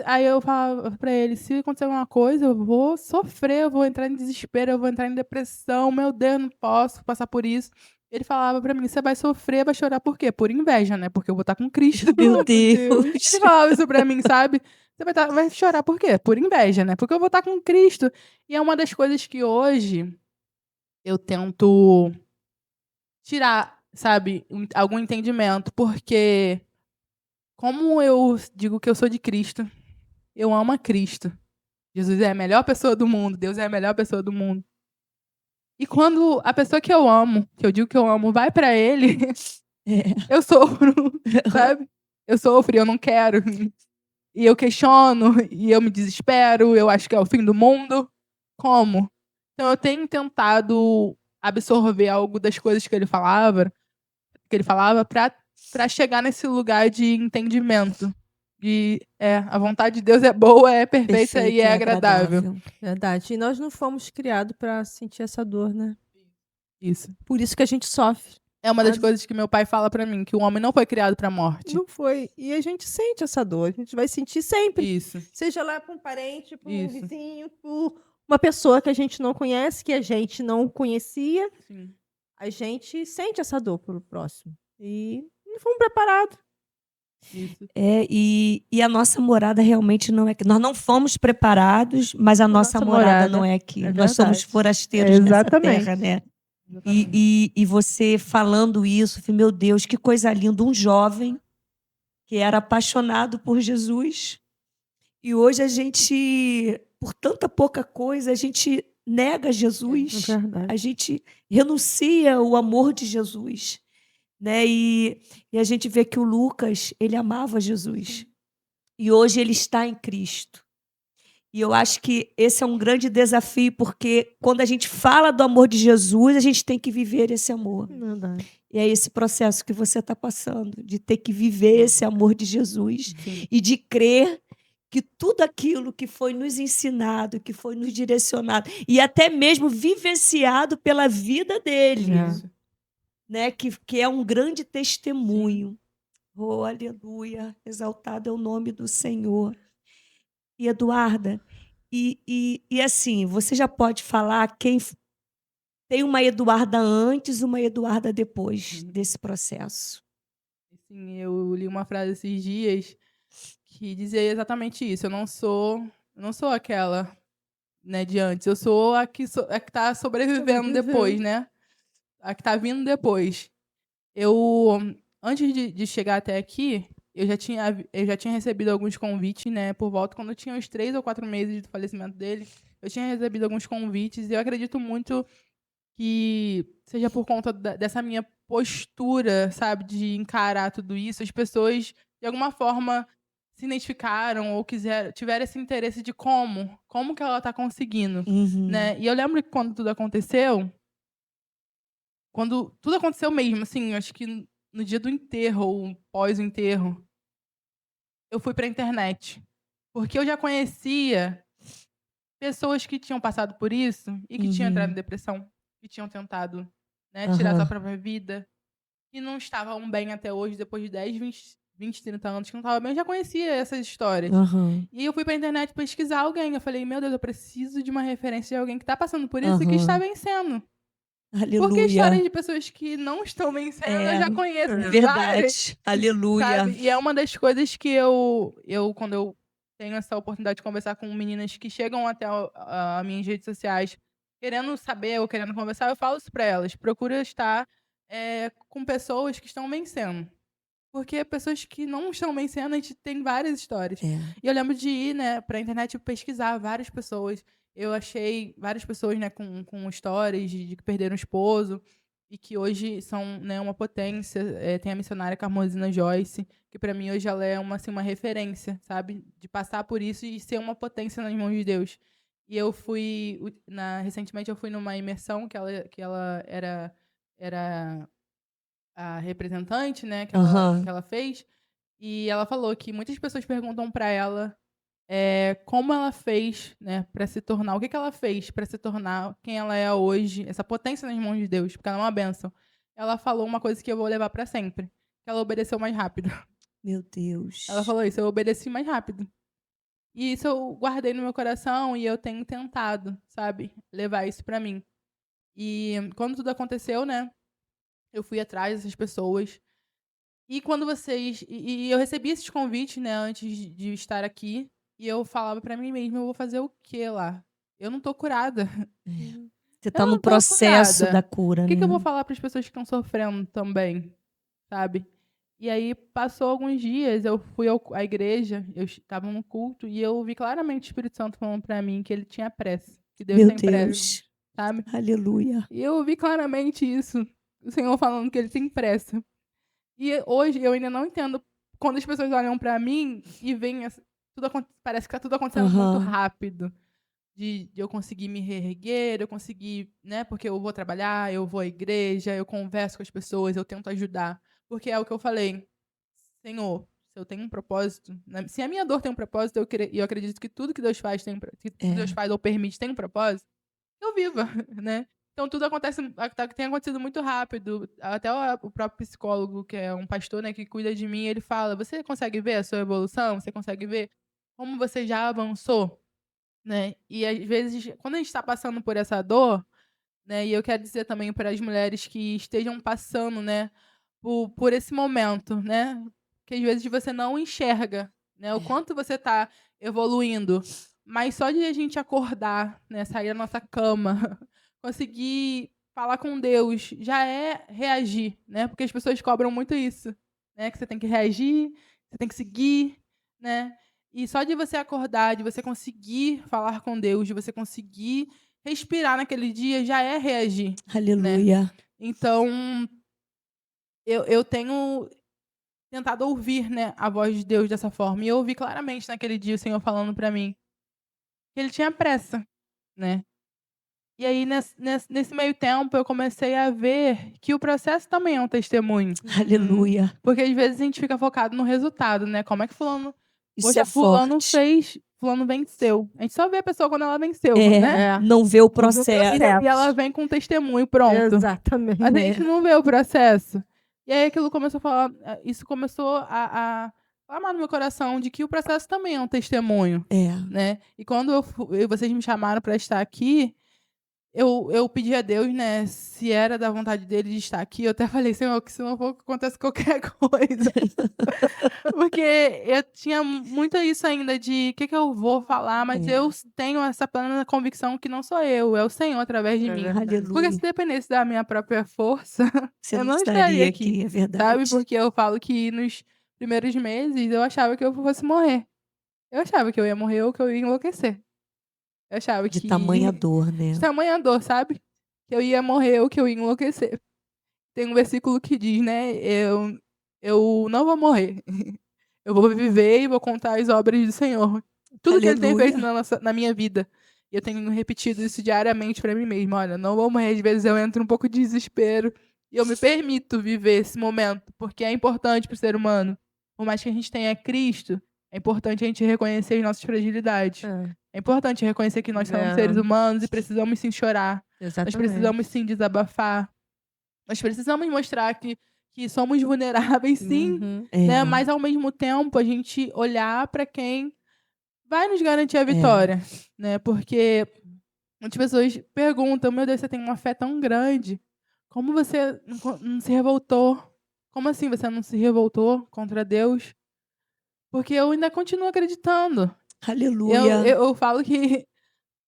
Aí eu falava pra ele, se acontecer alguma coisa, eu vou sofrer, eu vou entrar em desespero, eu vou entrar em depressão, meu Deus, não posso passar por isso. Ele falava pra mim, você vai sofrer, vai chorar por quê? Por inveja, né? Porque eu vou estar com Cristo. Meu Deus. Ele falava isso pra mim, sabe? Você vai chorar por quê? Por inveja, né? Porque eu vou estar com Cristo. E é uma das coisas que hoje eu tento tirar, sabe, algum entendimento, porque como eu digo que eu sou de Cristo, eu amo a Cristo. Jesus é a melhor pessoa do mundo, Deus é a melhor pessoa do mundo. E quando a pessoa que eu amo, que eu digo que eu amo, vai pra ele, eu sofro, sabe? Eu sofro e eu não quero. E eu questiono, e eu me desespero, eu acho que é o fim do mundo. Como? Então eu tenho tentado absorver algo das coisas que ele falava pra chegar nesse lugar de entendimento. De a vontade de Deus é boa, é perfeita e é agradável. Verdade. E nós não fomos criados pra sentir essa dor, né? Isso. Por isso que a gente sofre. É uma das coisas que meu pai fala pra mim, que o homem não foi criado pra morte. Não foi. E a gente sente essa dor. A gente vai sentir sempre. Isso. Seja lá pra um parente, pra um vizinho, por uma pessoa que a gente não conhece, que a gente não conhecia. Sim. A gente sente essa dor pro próximo. E não fomos preparados. Isso. E a nossa morada realmente não é aqui. Nós não fomos preparados, mas a nossa morada não é aqui. é Nós somos verdade. forasteiros nessa Exatamente. terra, né? Exatamente. E você falando isso, eu falei, meu Deus, que coisa linda. Um jovem que era apaixonado por Jesus. E hoje a gente, por tanta pouca coisa, a gente nega Jesus. verdade. A gente renuncia o amor de Jesus. Né? E a gente vê que o Lucas, ele amava Jesus. E hoje ele está em Cristo. E eu acho que esse é um grande desafio, porque quando a gente fala do amor de Jesus, a gente tem que viver esse amor. Verdade. E é esse processo que você está passando, de ter que viver esse amor de Jesus Sim. e de crer que tudo aquilo que foi nos ensinado, que foi nos direcionado e até mesmo vivenciado pela vida dele, É. né? Que é um grande testemunho. Oh, aleluia, exaltado é o nome do Senhor. E Eduarda, e assim, você já pode falar quem tem uma Eduarda antes, uma Eduarda depois desse processo. Assim, eu li uma frase esses dias que dizia exatamente isso. Eu não sou aquela, né, de antes. Eu sou a que tá sobrevivendo depois, né? A que tá vindo depois. Eu, antes de chegar até aqui, eu já tinha recebido alguns convites, né? Por volta, quando eu tinha uns 3 ou 4 meses do falecimento dele, eu tinha recebido alguns convites e eu acredito muito que seja por conta dessa minha postura, sabe, de encarar tudo isso, as pessoas, de alguma forma, se identificaram ou tiveram esse interesse de como que ela tá conseguindo, né? E eu lembro que quando tudo aconteceu mesmo, assim, acho que no dia do enterro ou pós o enterro, eu fui pra internet, porque eu já conhecia pessoas que tinham passado por isso e que tinham entrado em depressão, que tinham tentado, né, tirar sua própria vida, e não estavam bem até hoje, depois de 10, 20, 30 anos que não estavam bem. Eu já conhecia essas histórias. E eu fui pra internet pesquisar alguém. Eu falei, meu Deus, eu preciso de uma referência de alguém que tá passando por isso e que está vencendo. Porque histórias de pessoas que não estão vencendo, eu já conheço várias. Verdade. Aleluia. Sabe? E é uma das coisas que quando eu tenho essa oportunidade de conversar com meninas que chegam até as minhas redes sociais querendo saber ou querendo conversar, eu falo isso pra elas. Procura estar com pessoas que estão vencendo. Porque pessoas que não estão vencendo, a gente tem várias histórias. E eu lembro de ir, né, pra internet e pesquisar várias pessoas. Eu achei várias pessoas, né, com histórias de que perderam o esposo e que hoje são, né, uma potência. Tem a missionária Carmozina Joyce, que pra mim hoje ela é uma referência, sabe? De passar por isso e ser uma potência nas mãos de Deus. E eu fui, recentemente eu fui numa imersão que ela era a representante, né, que ela fez. E ela falou que muitas pessoas perguntam pra ela como ela fez, né, para se tornar, o que ela fez para se tornar quem ela é hoje, essa potência nas mãos de Deus, porque ela é uma bênção. Ela falou uma coisa que eu vou levar para sempre, que ela obedeceu mais rápido. Meu Deus. Ela falou isso, eu obedeci mais rápido. E isso eu guardei no meu coração e eu tenho tentado, sabe, levar isso para mim. E quando tudo aconteceu, né, eu fui atrás dessas pessoas. E quando eu recebi esses convites, né, antes de estar aqui, e eu falava pra mim mesma, eu vou fazer o quê lá? Eu não tô curada. Você tá Eu no não tô processo curada. da cura, O que né? eu vou falar para as pessoas que estão sofrendo também, sabe? E aí passou alguns dias, eu fui à igreja, eu estava no culto e eu vi claramente o Espírito Santo falando pra mim que ele tinha pressa, que Deus Meu tem pressa, Deus. sabe? Aleluia. E eu vi claramente isso, o Senhor falando que ele tem pressa. E hoje eu ainda não entendo quando as pessoas olham pra mim e veem parece que tá tudo acontecendo muito rápido. De eu conseguir me reerguer, eu conseguir, né? Porque eu vou trabalhar, eu vou à igreja, eu converso com as pessoas, eu tento ajudar. Porque é o que eu falei. Senhor, se eu tenho um propósito, né, se a minha dor tem um propósito, eu acredito que tudo que Deus faz que Deus faz ou permite tem um propósito, eu viva, né? Então tudo tem acontecido muito rápido. Até o próprio psicólogo, que é um pastor, né, que cuida de mim, ele fala: "Você consegue ver a sua evolução? Você consegue ver como você já avançou?", né? E às vezes, quando a gente está passando por essa dor, né, e eu quero dizer também para as mulheres que estejam passando, né, por esse momento, né? Que às vezes você não enxerga, né? O quanto você está evoluindo. Mas só de a gente acordar, né? Sair da nossa cama, conseguir falar com Deus, já é reagir, né? Porque as pessoas cobram muito isso, né? Que você tem que reagir, você tem que seguir, né? E só de você acordar, de você conseguir falar com Deus, de você conseguir respirar naquele dia, já é reagir, né? Aleluia. Então, eu tenho tentado ouvir, né, a voz de Deus dessa forma. E eu ouvi claramente naquele dia o Senhor falando para mim que ele tinha pressa, né? E aí, nesse meio tempo, eu comecei a ver que o processo também é um testemunho. Aleluia. Porque às vezes a gente fica focado no resultado, né? Como é que fulano... Isso Poxa, é fulano forte. fez, fulano venceu. A gente só vê a pessoa quando ela venceu, né? Não vê o processo. processo. E ela vem com testemunho pronto. Exatamente. Mas a gente não vê o processo. E aí aquilo começou a falar, isso começou a clamar no meu coração de que o processo também é um testemunho, né? E quando vocês me chamaram para estar aqui, eu pedi a Deus, né, se era da vontade dele de estar aqui. Eu até falei, Senhor, que se não for, que aconteça qualquer coisa. Porque eu tinha muito isso ainda de o que eu vou falar, mas eu tenho essa plena convicção que não sou eu, é o Senhor através de mim. Porque Aleluia. se dependesse da minha própria força, Você eu não não estaria estaria aqui, aqui, é verdade. sabe? Porque eu falo que nos primeiros meses eu achava que eu fosse morrer. Eu achava que eu ia morrer ou que eu ia enlouquecer. Eu achava De que... tamanha dor, né? De tamanha dor, sabe? Que eu ia morrer ou que eu ia enlouquecer. Tem um versículo que diz, né? Eu não vou morrer. Eu vou viver e vou contar as obras do Senhor. Tudo que Ele tem feito na minha vida. E eu tenho repetido isso diariamente para mim mesma. Olha, não vou morrer. Às vezes eu entro um pouco de desespero. E eu me permito viver esse momento. Porque é importante para o ser humano. Por mais que a gente tenha Cristo, é importante a gente reconhecer as nossas fragilidades. É importante reconhecer que nós somos seres humanos e precisamos sim chorar. Nós precisamos sim desabafar. Nós precisamos mostrar que somos vulneráveis, sim, né? Mas ao mesmo tempo a gente olhar para quem vai nos garantir a vitória, né? Porque muitas pessoas perguntam: meu Deus, você tem uma fé tão grande, como você não se revoltou? Como assim você não se revoltou contra Deus? Porque eu ainda continuo acreditando. Aleluia. Eu falo que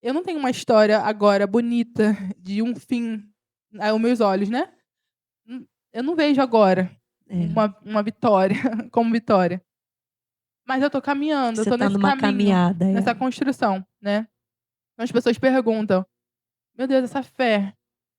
eu não tenho uma história agora bonita de um fim aos meus olhos, né? Eu não vejo agora uma vitória como vitória. Mas eu tô caminhando, eu Você tô tá nesse numa caminho, caminhada. nessa construção, né? Então as pessoas perguntam: meu Deus, essa fé.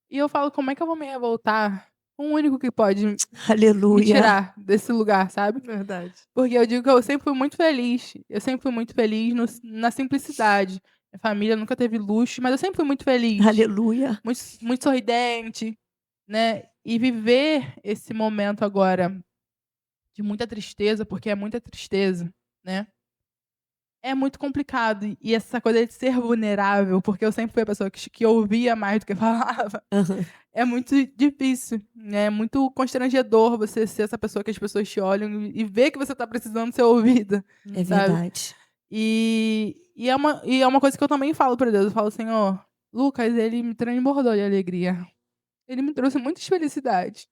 E eu falo: como é que eu vou me revoltar com o único que pode me Aleluia. tirar desse lugar, sabe? Verdade. Porque eu digo que eu sempre fui muito feliz. Eu sempre fui muito feliz na simplicidade. Minha família nunca teve luxo, mas eu sempre fui muito feliz. Aleluia. Muito sorridente, né? E viver esse momento agora de muita tristeza, porque é muita tristeza, né? É muito complicado. E essa coisa de ser vulnerável, porque eu sempre fui a pessoa que ouvia mais do que falava, é muito difícil, né? É muito constrangedor você ser essa pessoa que as pessoas te olham e ver que você tá precisando ser ouvida, É sabe? verdade. E é uma coisa que eu também falo para Deus. Eu falo: Senhor, Lucas, ele me transbordou de alegria. Ele me trouxe muitas felicidades.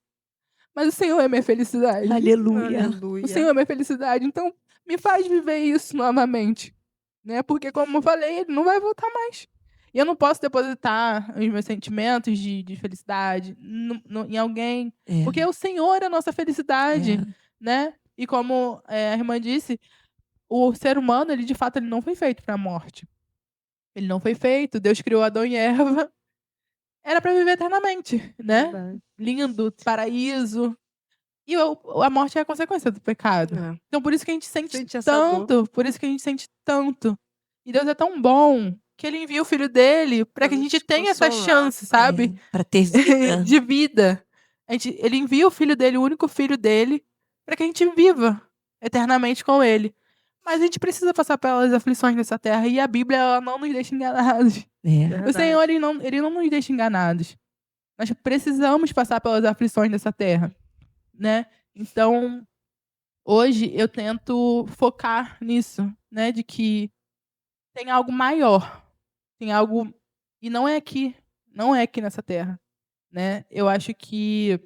Mas o Senhor é minha felicidade. Aleluia. O Senhor é minha felicidade. Então, me faz viver isso novamente. Né? Porque, como eu falei, ele não vai voltar mais. E eu não posso depositar os meus sentimentos de felicidade em alguém. Porque o Senhor é a nossa felicidade. Né? E como a irmã disse, o ser humano, ele de fato, ele não foi feito para a morte. Ele não foi feito. Deus criou Adão e Eva. Era para viver eternamente. Né? Verdade. Lindo, paraíso. E a morte é a consequência do pecado. Então, por isso que a gente sente tanto. Por isso que a gente sente tanto. E Deus é tão bom que Ele envia o Filho dele para que a gente tenha essa chance, sabe? Para ter vida. De vida. Ele envia o Filho dele, o único Filho dele, para que a gente viva eternamente com Ele. Mas a gente precisa passar pelas aflições dessa terra. E a Bíblia, ela não nos deixa enganados. O Senhor, ele não nos deixa enganados. Nós precisamos passar pelas aflições dessa terra. Né? Então, hoje eu tento focar nisso, né? De que tem algo maior, tem algo e não é aqui nessa terra, né? Eu acho que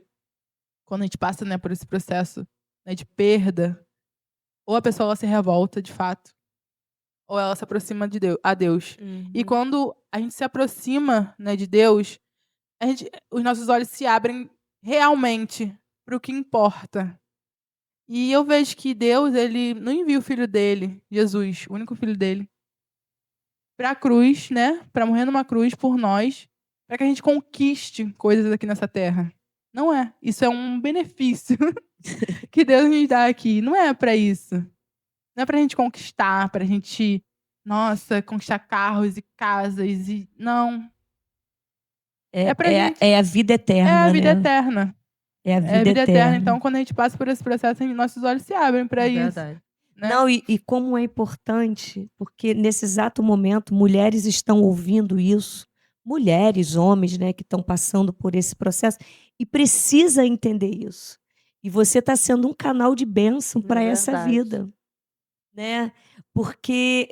quando a gente passa, né, por esse processo, né, de perda, ou a pessoa ela se revolta de fato, ou ela se aproxima a Deus. E Uhum. quando a gente se aproxima, né, de Deus, os nossos olhos se abrem realmente para o que importa. E eu vejo que Deus, ele não envia o filho dele, Jesus, o único filho dele, para a cruz, né, para morrer numa cruz por nós, para que a gente conquiste coisas aqui nessa terra. Não é. Isso é um benefício que Deus nos dá aqui. Não é para isso. Não é pra gente conquistar, pra gente, nossa, conquistar carros e casas e não. É pra gente. É a vida É eterna, a vida né? eterna. É a É a vida vida eterna. eterna. Então, quando a gente passa por esse processo, nossos olhos se abrem pra É isso, verdade. né? Não, e como é importante, porque nesse exato momento, mulheres estão ouvindo isso, mulheres, homens, né, que estão passando por esse processo, e precisa entender isso. E você está sendo um canal de bênção para É essa verdade. vida, né? Porque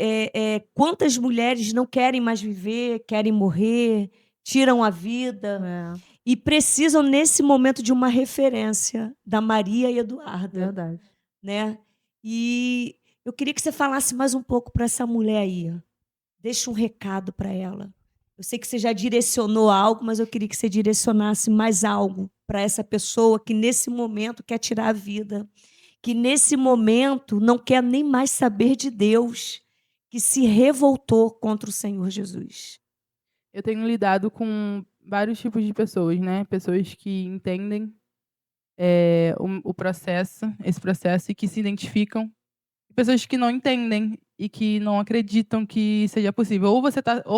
quantas mulheres não querem mais viver, querem morrer, tiram a vida É e precisam nesse momento de uma referência da Maria e Eduarda, verdade. né? E eu queria que você falasse mais um pouco para essa mulher aí. Deixa um recado para ela. Eu sei que você já direcionou algo, mas eu queria que você direcionasse mais algo para essa pessoa que nesse momento quer tirar a vida, que nesse momento não quer nem mais saber de Deus, que se revoltou contra o Senhor Jesus. Eu tenho lidado com vários tipos de pessoas, né? Pessoas que entendem o processo, esse processo, e que se identificam. E pessoas que não entendem e que não acreditam que seja possível. Ou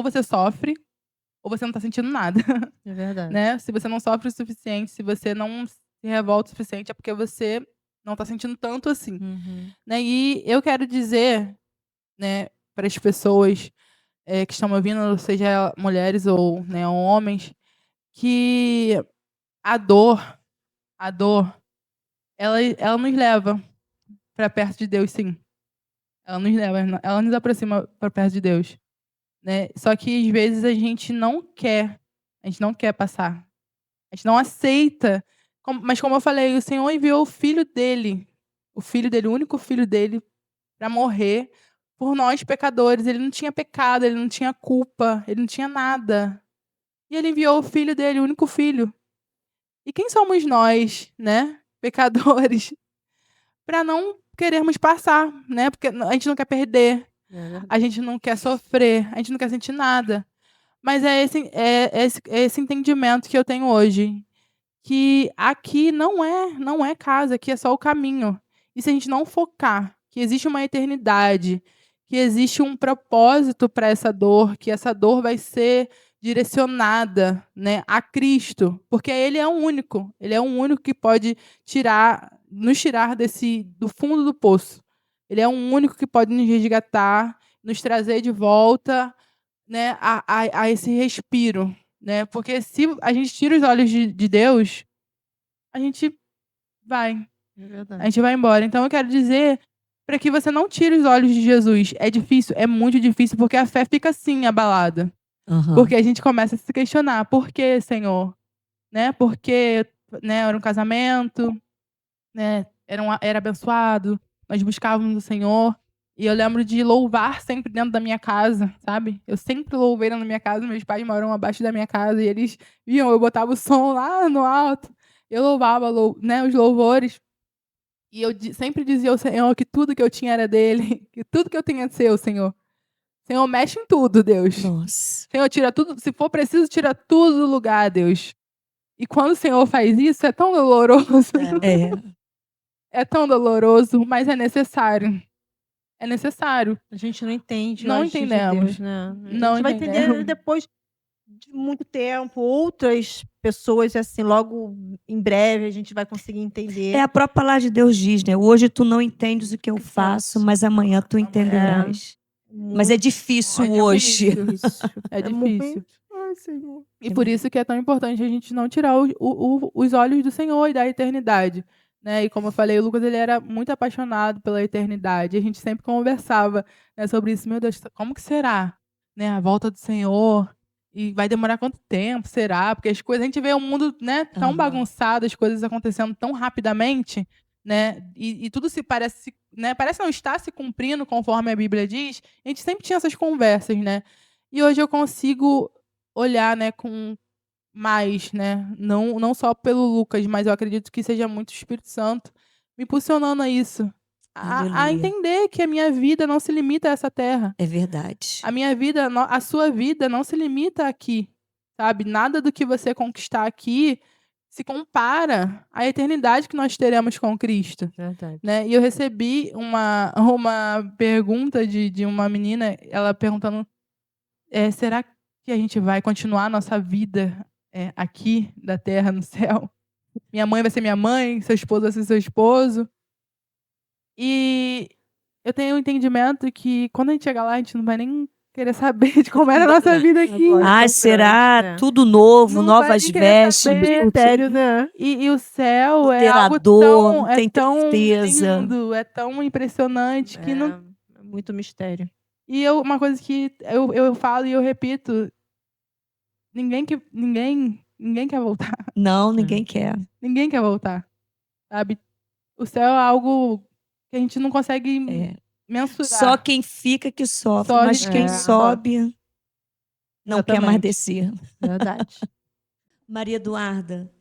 você sofre, ou você não está sentindo nada. É verdade. Né? Se você não sofre o suficiente, se você não se revolta o suficiente, é porque você não está sentindo tanto assim. Uhum. Né? E eu quero dizer, né, para as pessoas que estão me ouvindo, seja mulheres ou, né, homens, que a dor, ela nos leva para perto de Deus, sim. Ela nos aproxima para perto de Deus. Né? Só que às vezes a gente não quer passar. A gente não aceita. Mas como eu falei, o Senhor enviou o único filho dele, para morrer por nós pecadores. Ele não tinha pecado, ele não tinha culpa, ele não tinha nada. E ele enviou o filho dele, o único filho. E quem somos nós, né, pecadores, para não querermos passar, né? Porque a gente não quer perder, É verdade. a gente não quer sofrer, a gente não quer sentir nada. Mas é esse entendimento que eu tenho hoje, que aqui não é casa, aqui é só o caminho. E se a gente não focar que existe uma eternidade, que existe um propósito para essa dor, que essa dor vai ser direcionada, né, a Cristo, porque ele é o único que pode nos tirar do fundo do poço. Ele é o único que pode nos resgatar, nos trazer de volta, né, a esse respiro, né? Porque se a gente tira os olhos de Deus, a gente vai, É a verdade. gente vai embora. Então eu quero dizer para que você não tire os olhos de Jesus. É difícil, é muito difícil, porque a fé fica assim abalada. Uhum. Porque a gente começa a se questionar, por que, Senhor? Né? Porque, né, era um casamento, né? Era abençoado, nós buscávamos o Senhor. E eu lembro de louvar sempre dentro da minha casa, sabe? Eu sempre louvei dentro da minha casa, meus pais moram abaixo da minha casa e eles viam, eu botava o som lá no alto, eu louvava, né, os louvores. E eu sempre dizia ao Senhor que tudo que eu tinha era dele, que tudo que eu tinha é seu, Senhor. Senhor, mexe em tudo, Deus. Nossa. Senhor, tira tudo, se for preciso, tira tudo do lugar, Deus. E quando o Senhor faz isso, é tão doloroso. É. É tão doloroso, mas é necessário. É necessário. A gente não entende o Não agir de entendemos. Deus, né? A Não gente vai entender entendemos. depois de muito tempo. Outras pessoas, assim, logo em breve a gente vai conseguir entender. A própria palavra de Deus diz, né? Hoje tu não entendes o que eu faço, mas amanhã tu entenderás. Mas é difícil hoje. É difícil. muito. Ai, Senhor. E por isso que é tão importante a gente não tirar os olhos do Senhor e da eternidade. Né? E como eu falei, o Lucas ele era muito apaixonado pela eternidade. A gente sempre conversava, né, sobre isso. Meu Deus, como que será, né, a volta do Senhor? E vai demorar quanto tempo, será? Porque as coisas, a gente vê o mundo, né, tão Aham. bagunçado, as coisas acontecendo tão rapidamente, né? E tudo se parece, né, parece não estar se cumprindo conforme a Bíblia diz. A gente sempre tinha essas conversas, né? E hoje eu consigo olhar, né, com mais, né? Não só pelo Lucas, mas eu acredito que seja muito o Espírito Santo me impulsionando a isso. A Aleluia. entender que a minha vida não se limita a essa terra. É verdade. A minha vida, a sua vida não se limita aqui, sabe? Nada do que você conquistar aqui se compara à eternidade que nós teremos com Cristo, Verdade. né? E eu recebi uma pergunta de uma menina, ela perguntando, será que a gente vai continuar a nossa vida aqui, da terra no céu? Minha mãe vai ser minha mãe, seu esposo vai ser seu esposo. E eu tenho o entendimento que quando a gente chegar lá, a gente não vai nem querer saber de como era a nossa vida aqui. Agora. Ah, Então, será né? tudo novo, Não vai novas nem querer vestes, saber. Mistério, né? E o céu é algo tutelador, tão, não tem tristeza. lindo, é tão impressionante que não. É muito mistério. E uma coisa que eu falo e eu repito, ninguém quer voltar. Não, ninguém quer. Ninguém quer voltar, sabe? O céu é algo que a gente não consegue É. mensurar. Só quem fica que sofre, Só a mas gente quem que sobe não quer mais Exatamente. descer. Verdade. Maria Eduarda,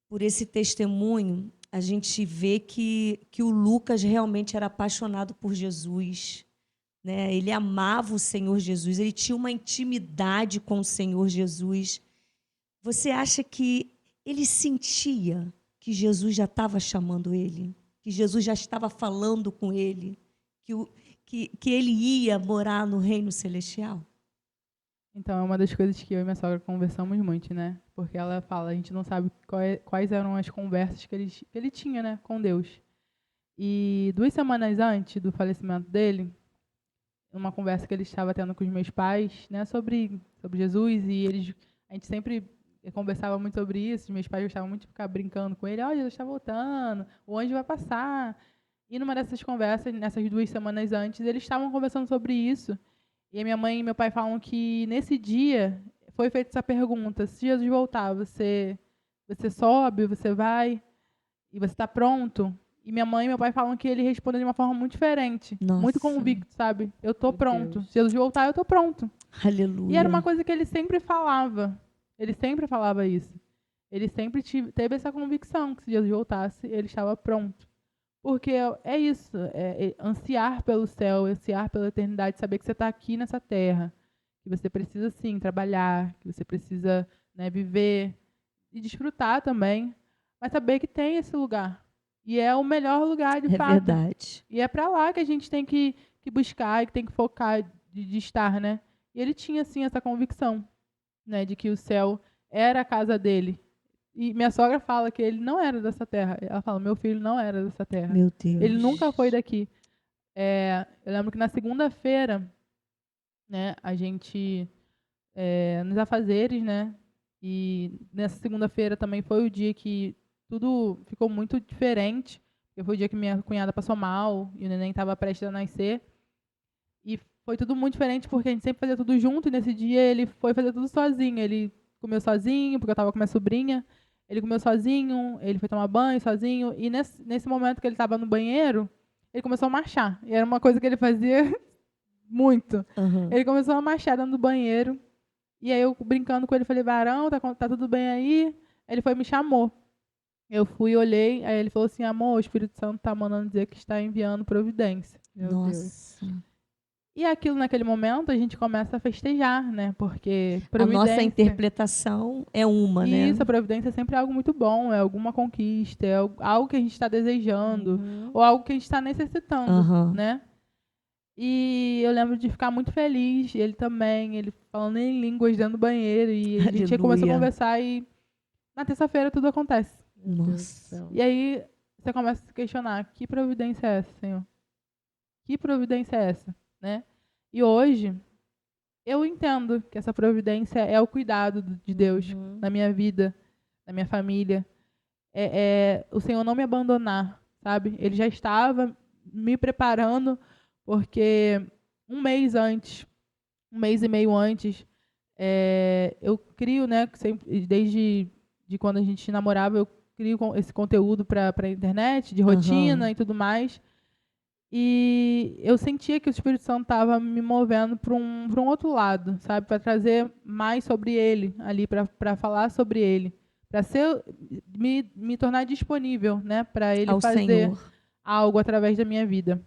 por esse testemunho, a gente vê que o Lucas realmente era apaixonado por Jesus, né? Ele amava o Senhor Jesus, ele tinha uma intimidade com o Senhor Jesus. Você acha que ele sentia que Jesus já estava chamando ele? Que Jesus já estava falando com ele? Que ele ia morar no reino celestial? Então, é uma das coisas que eu e minha sogra conversamos muito, né? Porque ela fala, a gente não sabe quais eram as conversas que ele tinha, né, com Deus. E 2 semanas antes do falecimento dele, uma conversa que ele estava tendo com os meus pais, né, sobre Jesus, e a gente sempre conversava muito sobre isso. Meus pais gostavam muito de ficar brincando com ele, Jesus está voltando, o anjo vai passar. E numa dessas conversas, nessas 2 semanas antes, eles estavam conversando sobre isso. E a minha mãe e meu pai falam que nesse dia foi feita essa pergunta: se Jesus voltar, você sobe, você vai e você está pronto? E minha mãe e meu pai falam que ele respondeu de uma forma muito diferente, muito Nossa. convicto, sabe? Eu tô Meu pronto. Deus. Se Jesus voltar, eu tô pronto. Aleluia. E era uma coisa que ele sempre falava. Ele sempre falava isso. Ele sempre teve essa convicção que se Jesus voltasse, ele estava pronto. Porque é isso, é ansiar pelo céu, ansiar pela eternidade, saber que você está aqui nessa terra, que você precisa, sim, trabalhar, que você precisa, né, viver e desfrutar também, mas saber que tem esse lugar. E é o melhor lugar, de É fato. verdade. E é para lá que a gente tem que buscar, que tem que focar de estar, né? E ele tinha, sim, essa convicção, né, de que o céu era a casa dele. E minha sogra fala que ele não era dessa terra. Ela fala, meu filho não era dessa terra. Meu Deus. Ele nunca foi daqui. Eu lembro que na segunda-feira, né, a gente, nos afazeres, né, e nessa segunda-feira também foi o dia que tudo ficou muito diferente. Porque foi o dia que minha cunhada passou mal e o neném estava prestes a nascer. E foi tudo muito diferente porque a gente sempre fazia tudo junto e nesse dia ele foi fazer tudo sozinho. Ele comeu sozinho, porque eu estava com minha sobrinha. Ele comeu sozinho, ele foi tomar banho sozinho. E nesse momento que ele estava no banheiro, ele começou a marchar. E era uma coisa que ele fazia muito. Uhum. Ele começou a marchar dentro do banheiro. E aí eu brincando com ele, falei, Varão, tá tudo bem aí? Ele foi e me chamou. Eu fui, olhei, aí ele falou assim, amor, o Espírito Santo tá mandando dizer que está enviando providência. Meu Deus. Nossa. E aquilo, naquele momento, a gente começa a festejar, né? Porque A nossa providência... interpretação é uma, né? Isso, a providência é sempre algo muito bom, é alguma conquista, é algo que a gente está desejando, Uhum. ou algo que a gente está necessitando, Aham. né? E eu lembro de ficar muito feliz, ele também, ele falando em línguas dentro do banheiro, e a gente começou a Aleluia. conversar e na terça-feira tudo acontece. Meu Deus do Nossa. céu. E aí você começa a se questionar, que providência é essa, Senhor? Que providência é essa, né? E hoje, eu entendo que essa providência é o cuidado de Deus Uhum. na minha vida, na minha família. É o Senhor não me abandonar, sabe? Ele já estava me preparando, porque um mês e meio antes, Eu crio, né, sempre, desde de quando a gente namorava, eu crio esse conteúdo para a internet, de rotina Aham. e tudo mais. E eu sentia que o Espírito Santo estava me movendo para um outro lado, sabe? Para trazer mais sobre ele ali, para falar sobre ele, para me tornar disponível, né? Para ele Ao fazer Senhor. algo através da minha vida.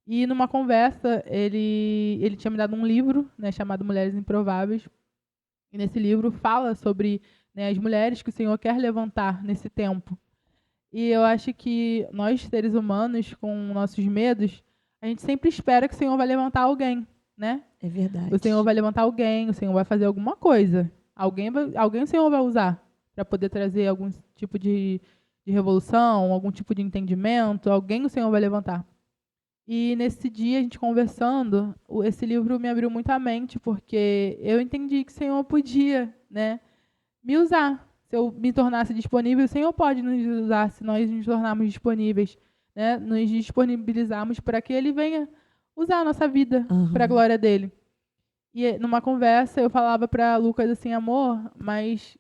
E numa conversa, ele tinha me dado um livro, né, chamado Mulheres Improváveis. E nesse livro fala sobre, né, as mulheres que o Senhor quer levantar nesse tempo. E eu acho que nós, seres humanos, com nossos medos, a gente sempre espera que o Senhor vai levantar alguém, né? É O Senhor verdade. vai levantar alguém, o Senhor vai fazer alguma coisa. Alguém o Senhor vai usar para poder trazer algum tipo de revolução, algum tipo de entendimento. Alguém o Senhor vai levantar. E nesse dia, a gente conversando, esse livro me abriu muito a mente, porque eu entendi que o Senhor podia, né, me usar. Se eu me tornasse disponível, o Senhor pode nos usar se nós nos tornarmos disponíveis, né? Nos disponibilizarmos para que Ele venha usar a nossa vida para a Aham. glória dele. E numa conversa eu falava para Lucas assim, amor, mas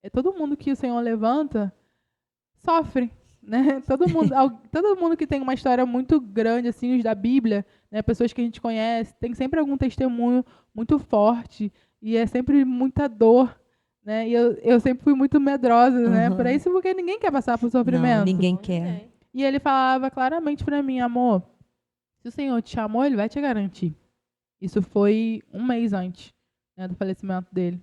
é todo mundo que o Senhor levanta sofre, né? Todo mundo que tem uma história muito grande assim, os da Bíblia, né? Pessoas que a gente conhece, tem sempre algum testemunho muito forte e é sempre muita dor, né? E eu sempre fui muito medrosa, né? Para Aham. isso porque ninguém quer passar por Não, sofrimento. ninguém Não, quer. ninguém. E ele falava claramente para mim, amor, se o Senhor te chamou, ele vai te garantir. Isso foi um mês antes, né, do falecimento dele.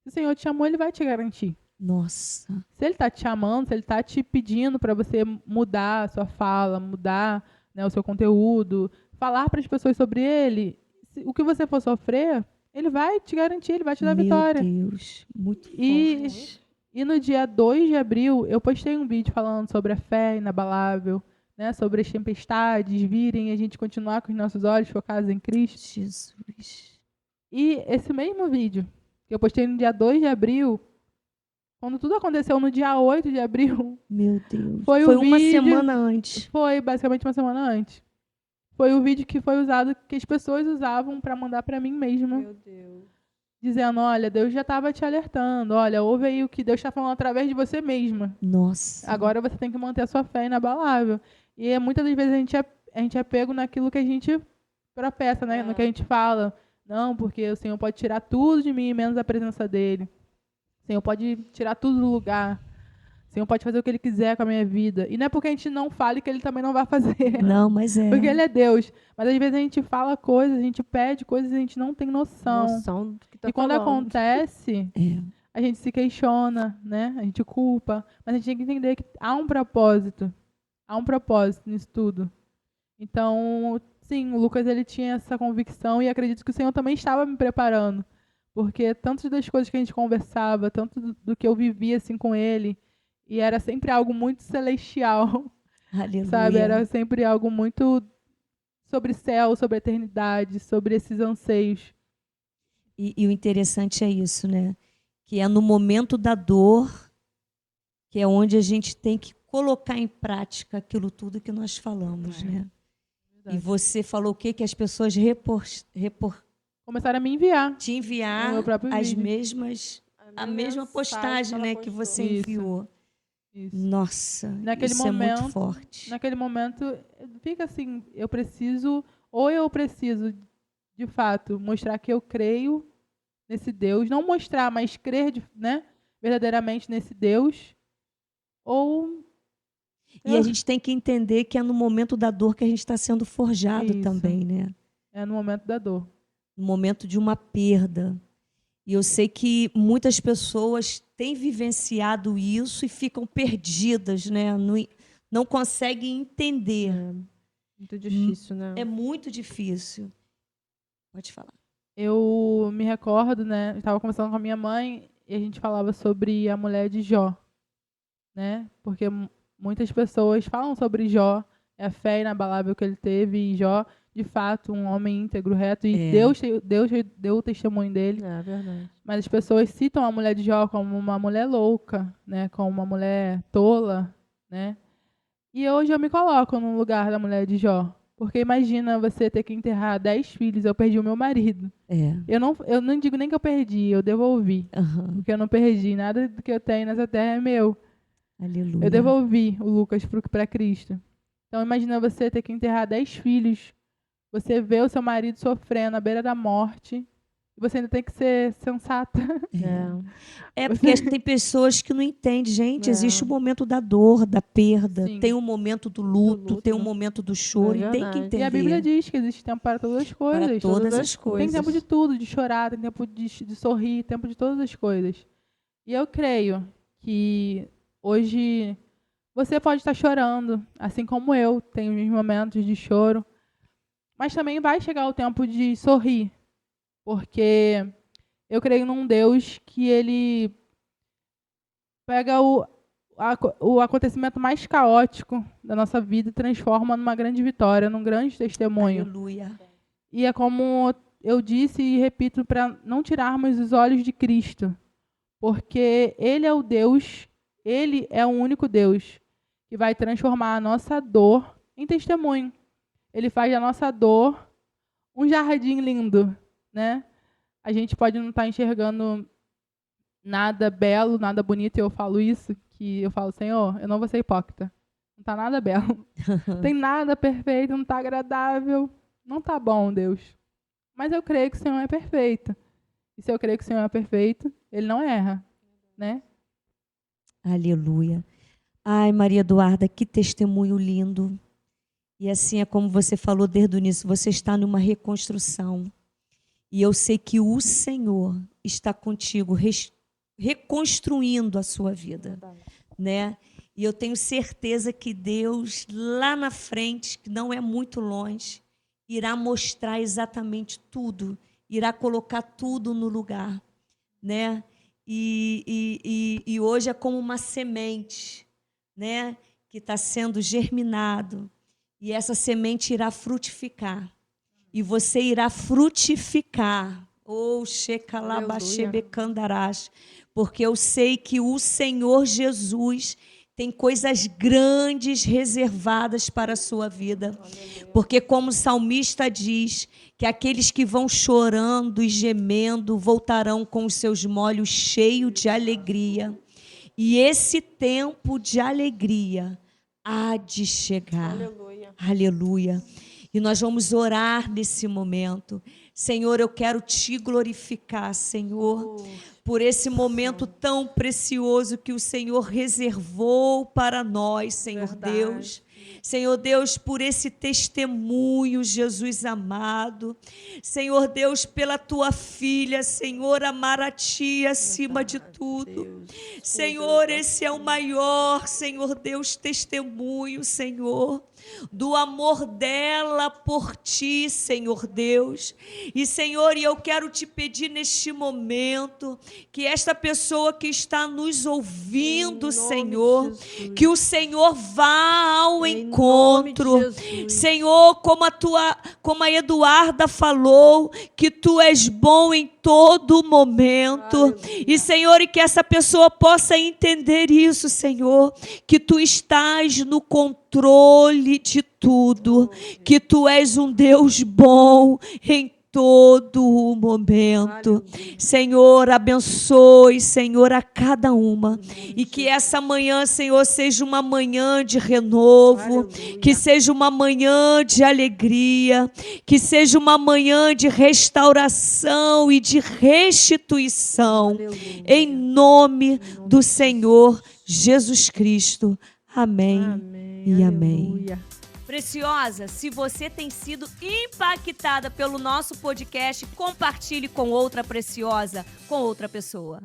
Se o Senhor te chamou, ele vai te garantir. Nossa. Se ele está te chamando, se ele está te pedindo para você mudar a sua fala, mudar, né, o seu conteúdo, falar para as pessoas sobre ele, o que você for sofrer, ele vai te garantir, ele vai te dar Meu vitória. Deus. Muito E, forte. e no dia 2 de abril, eu postei um vídeo falando sobre a fé inabalável, né, sobre as tempestades virem e a gente continuar com os nossos olhos focados em Cristo. Jesus. E esse mesmo vídeo que eu postei no dia 2 de abril, quando tudo aconteceu no dia 8 de abril, Meu Deus. foi o Foi uma vídeo. semana antes. Foi basicamente uma semana antes. Foi o vídeo que foi usado, que as pessoas usavam para mandar para mim mesma, Meu Deus. dizendo: olha, Deus já estava te alertando, olha, ouve aí o que Deus está falando através de você mesma. Nossa. Agora você tem que manter a sua fé inabalável. E muitas das vezes a gente é pego naquilo que a gente tropeça, né? No que a gente fala. Não, porque o Senhor pode tirar tudo de mim, menos a presença dele. O Senhor pode tirar tudo do lugar. O Senhor pode fazer o que Ele quiser com a minha vida. E não é porque a gente não fale que Ele também não vai fazer. Não, mas é. Porque Ele é Deus. Mas às vezes a gente fala coisas, a gente pede coisas e a gente não tem noção. Noção do que tá E quando falando. acontece, É. a gente se questiona, né? A gente culpa. Mas a gente tem que entender que há um propósito. Há um propósito nisso tudo. Então, sim, o Lucas ele tinha essa convicção e acredito que o Senhor também estava me preparando. Porque tantas das coisas que a gente conversava, tanto do que eu vivia assim com ele, e era sempre algo muito celestial, sabe? Aleluia. Era sempre algo muito sobre céu, sobre eternidade, sobre esses anseios. E o interessante é isso, né? Que é no momento da dor que é onde a gente tem que colocar em prática aquilo tudo que nós falamos, né? E você falou o quê? Que as pessoas Começaram a me enviar te o enviar meu próprio as vídeo. mesmas, a mesma postagem, né, que você Isso. enviou. Isso. Nossa, Naquele isso é muito momento, forte. naquele momento, fica assim, eu preciso de fato, mostrar que eu creio nesse Deus, não mostrar, mas crer, né, verdadeiramente nesse Deus, ou E a gente tem que entender que é no momento da dor que a gente está sendo forjado Isso. também, né? é no momento da dor. No momento de uma perda. E eu sei que muitas pessoas têm vivenciado isso e ficam perdidas, né? Não conseguem entender. Muito difícil, né? É muito difícil. Pode falar. Eu me recordo, né, eu estava conversando com a minha mãe e a gente falava sobre a mulher de Jó, né? Porque muitas pessoas falam sobre Jó, a fé inabalável que ele teve, e Jó, de fato, um homem íntegro, reto, e É. Deus deu o testemunho dele. É verdade. Mas as pessoas citam a mulher de Jó como uma mulher louca, né? Como uma mulher tola, né? E hoje eu me coloco no lugar da mulher de Jó. Porque imagina você ter que enterrar 10 filhos. Eu perdi o meu marido. É. Eu não digo nem que eu perdi, eu devolvi. Aham. Porque eu não perdi. Nada do que eu tenho nessa terra é meu. Aleluia. Eu devolvi o Lucas para Cristo. Então imagina você ter que enterrar 10 filhos. Você vê o seu marido sofrendo à beira da morte. E você ainda tem que ser sensata. É porque tem pessoas que não entendem, gente. Existe o momento da dor, da perda, Sim. tem o momento do luto, tem o momento do choro, É e tem que verdade. entender. E a Bíblia diz que existe tempo para todas as coisas. Para todas as coisas. Tem tempo de tudo, de chorar, tem tempo de sorrir, tempo de todas as coisas. E eu creio que hoje você pode estar chorando, assim como eu, tenho meus momentos de choro. Mas também vai chegar o tempo de sorrir. Porque eu creio num Deus que ele pega o acontecimento mais caótico da nossa vida e transforma numa grande vitória, num grande testemunho. Aleluia. E é como eu disse e repito, para não tirarmos os olhos de Cristo. Porque Ele é o Deus, Ele é o único Deus que vai transformar a nossa dor em testemunho. Ele faz da nossa dor um jardim lindo, né? A gente pode não estar enxergando nada belo, nada bonito, e eu falo isso, que eu falo, Senhor, eu não vou ser hipócrita. Não está nada belo. Não tem nada perfeito, não está agradável. Não está bom, Deus. Mas eu creio que o Senhor é perfeito. E se eu creio que o Senhor é perfeito, Ele não erra, né? Aleluia. Ai, Maria Eduarda, que testemunho lindo. E assim é como você falou desde o início, você está numa reconstrução. E eu sei que o Senhor está contigo, reconstruindo a sua vida, né? E eu tenho certeza que Deus, lá na frente, que não é muito longe, irá mostrar exatamente tudo, irá colocar tudo no lugar, né? E hoje é como uma semente, né? Que está sendo germinado. E essa semente irá frutificar. E você irá frutificar. Shekalabashebekandarash. Porque eu sei que o Senhor Jesus tem coisas grandes reservadas para a sua vida. Porque como o salmista diz, que aqueles que vão chorando e gemendo voltarão com os seus molhos cheios de alegria. E esse tempo de alegria há de chegar. Aleluia. Aleluia. E nós vamos orar nesse momento. Senhor, eu quero te glorificar, Senhor, por esse momento tão precioso que o Senhor reservou para nós, Senhor Deus. Senhor Deus, por esse testemunho, Jesus amado. Senhor Deus, pela tua filha, Senhor, amar a ti acima de tudo. Senhor, esse é o maior, Senhor Deus, testemunho, Senhor, do amor dela por ti, Senhor Deus. E, Senhor, eu quero te pedir neste momento que esta pessoa que está nos ouvindo, Senhor, que o Senhor vá ao encontro. Senhor, como a Eduarda falou, que tu és bom em todo momento. E, Senhor, e que essa pessoa possa entender isso, Senhor, que tu estás no controle de tudo, que tu és um Deus bom em todo o momento. Senhor, abençoe, Senhor, a cada uma. E que essa manhã, Senhor, seja uma manhã de renovo, que seja uma manhã de alegria, que seja uma manhã de restauração e de restituição. Em nome do Senhor Jesus Cristo. Amém e amém. Preciosa, se você tem sido impactada pelo nosso podcast, compartilhe com outra preciosa, com outra pessoa.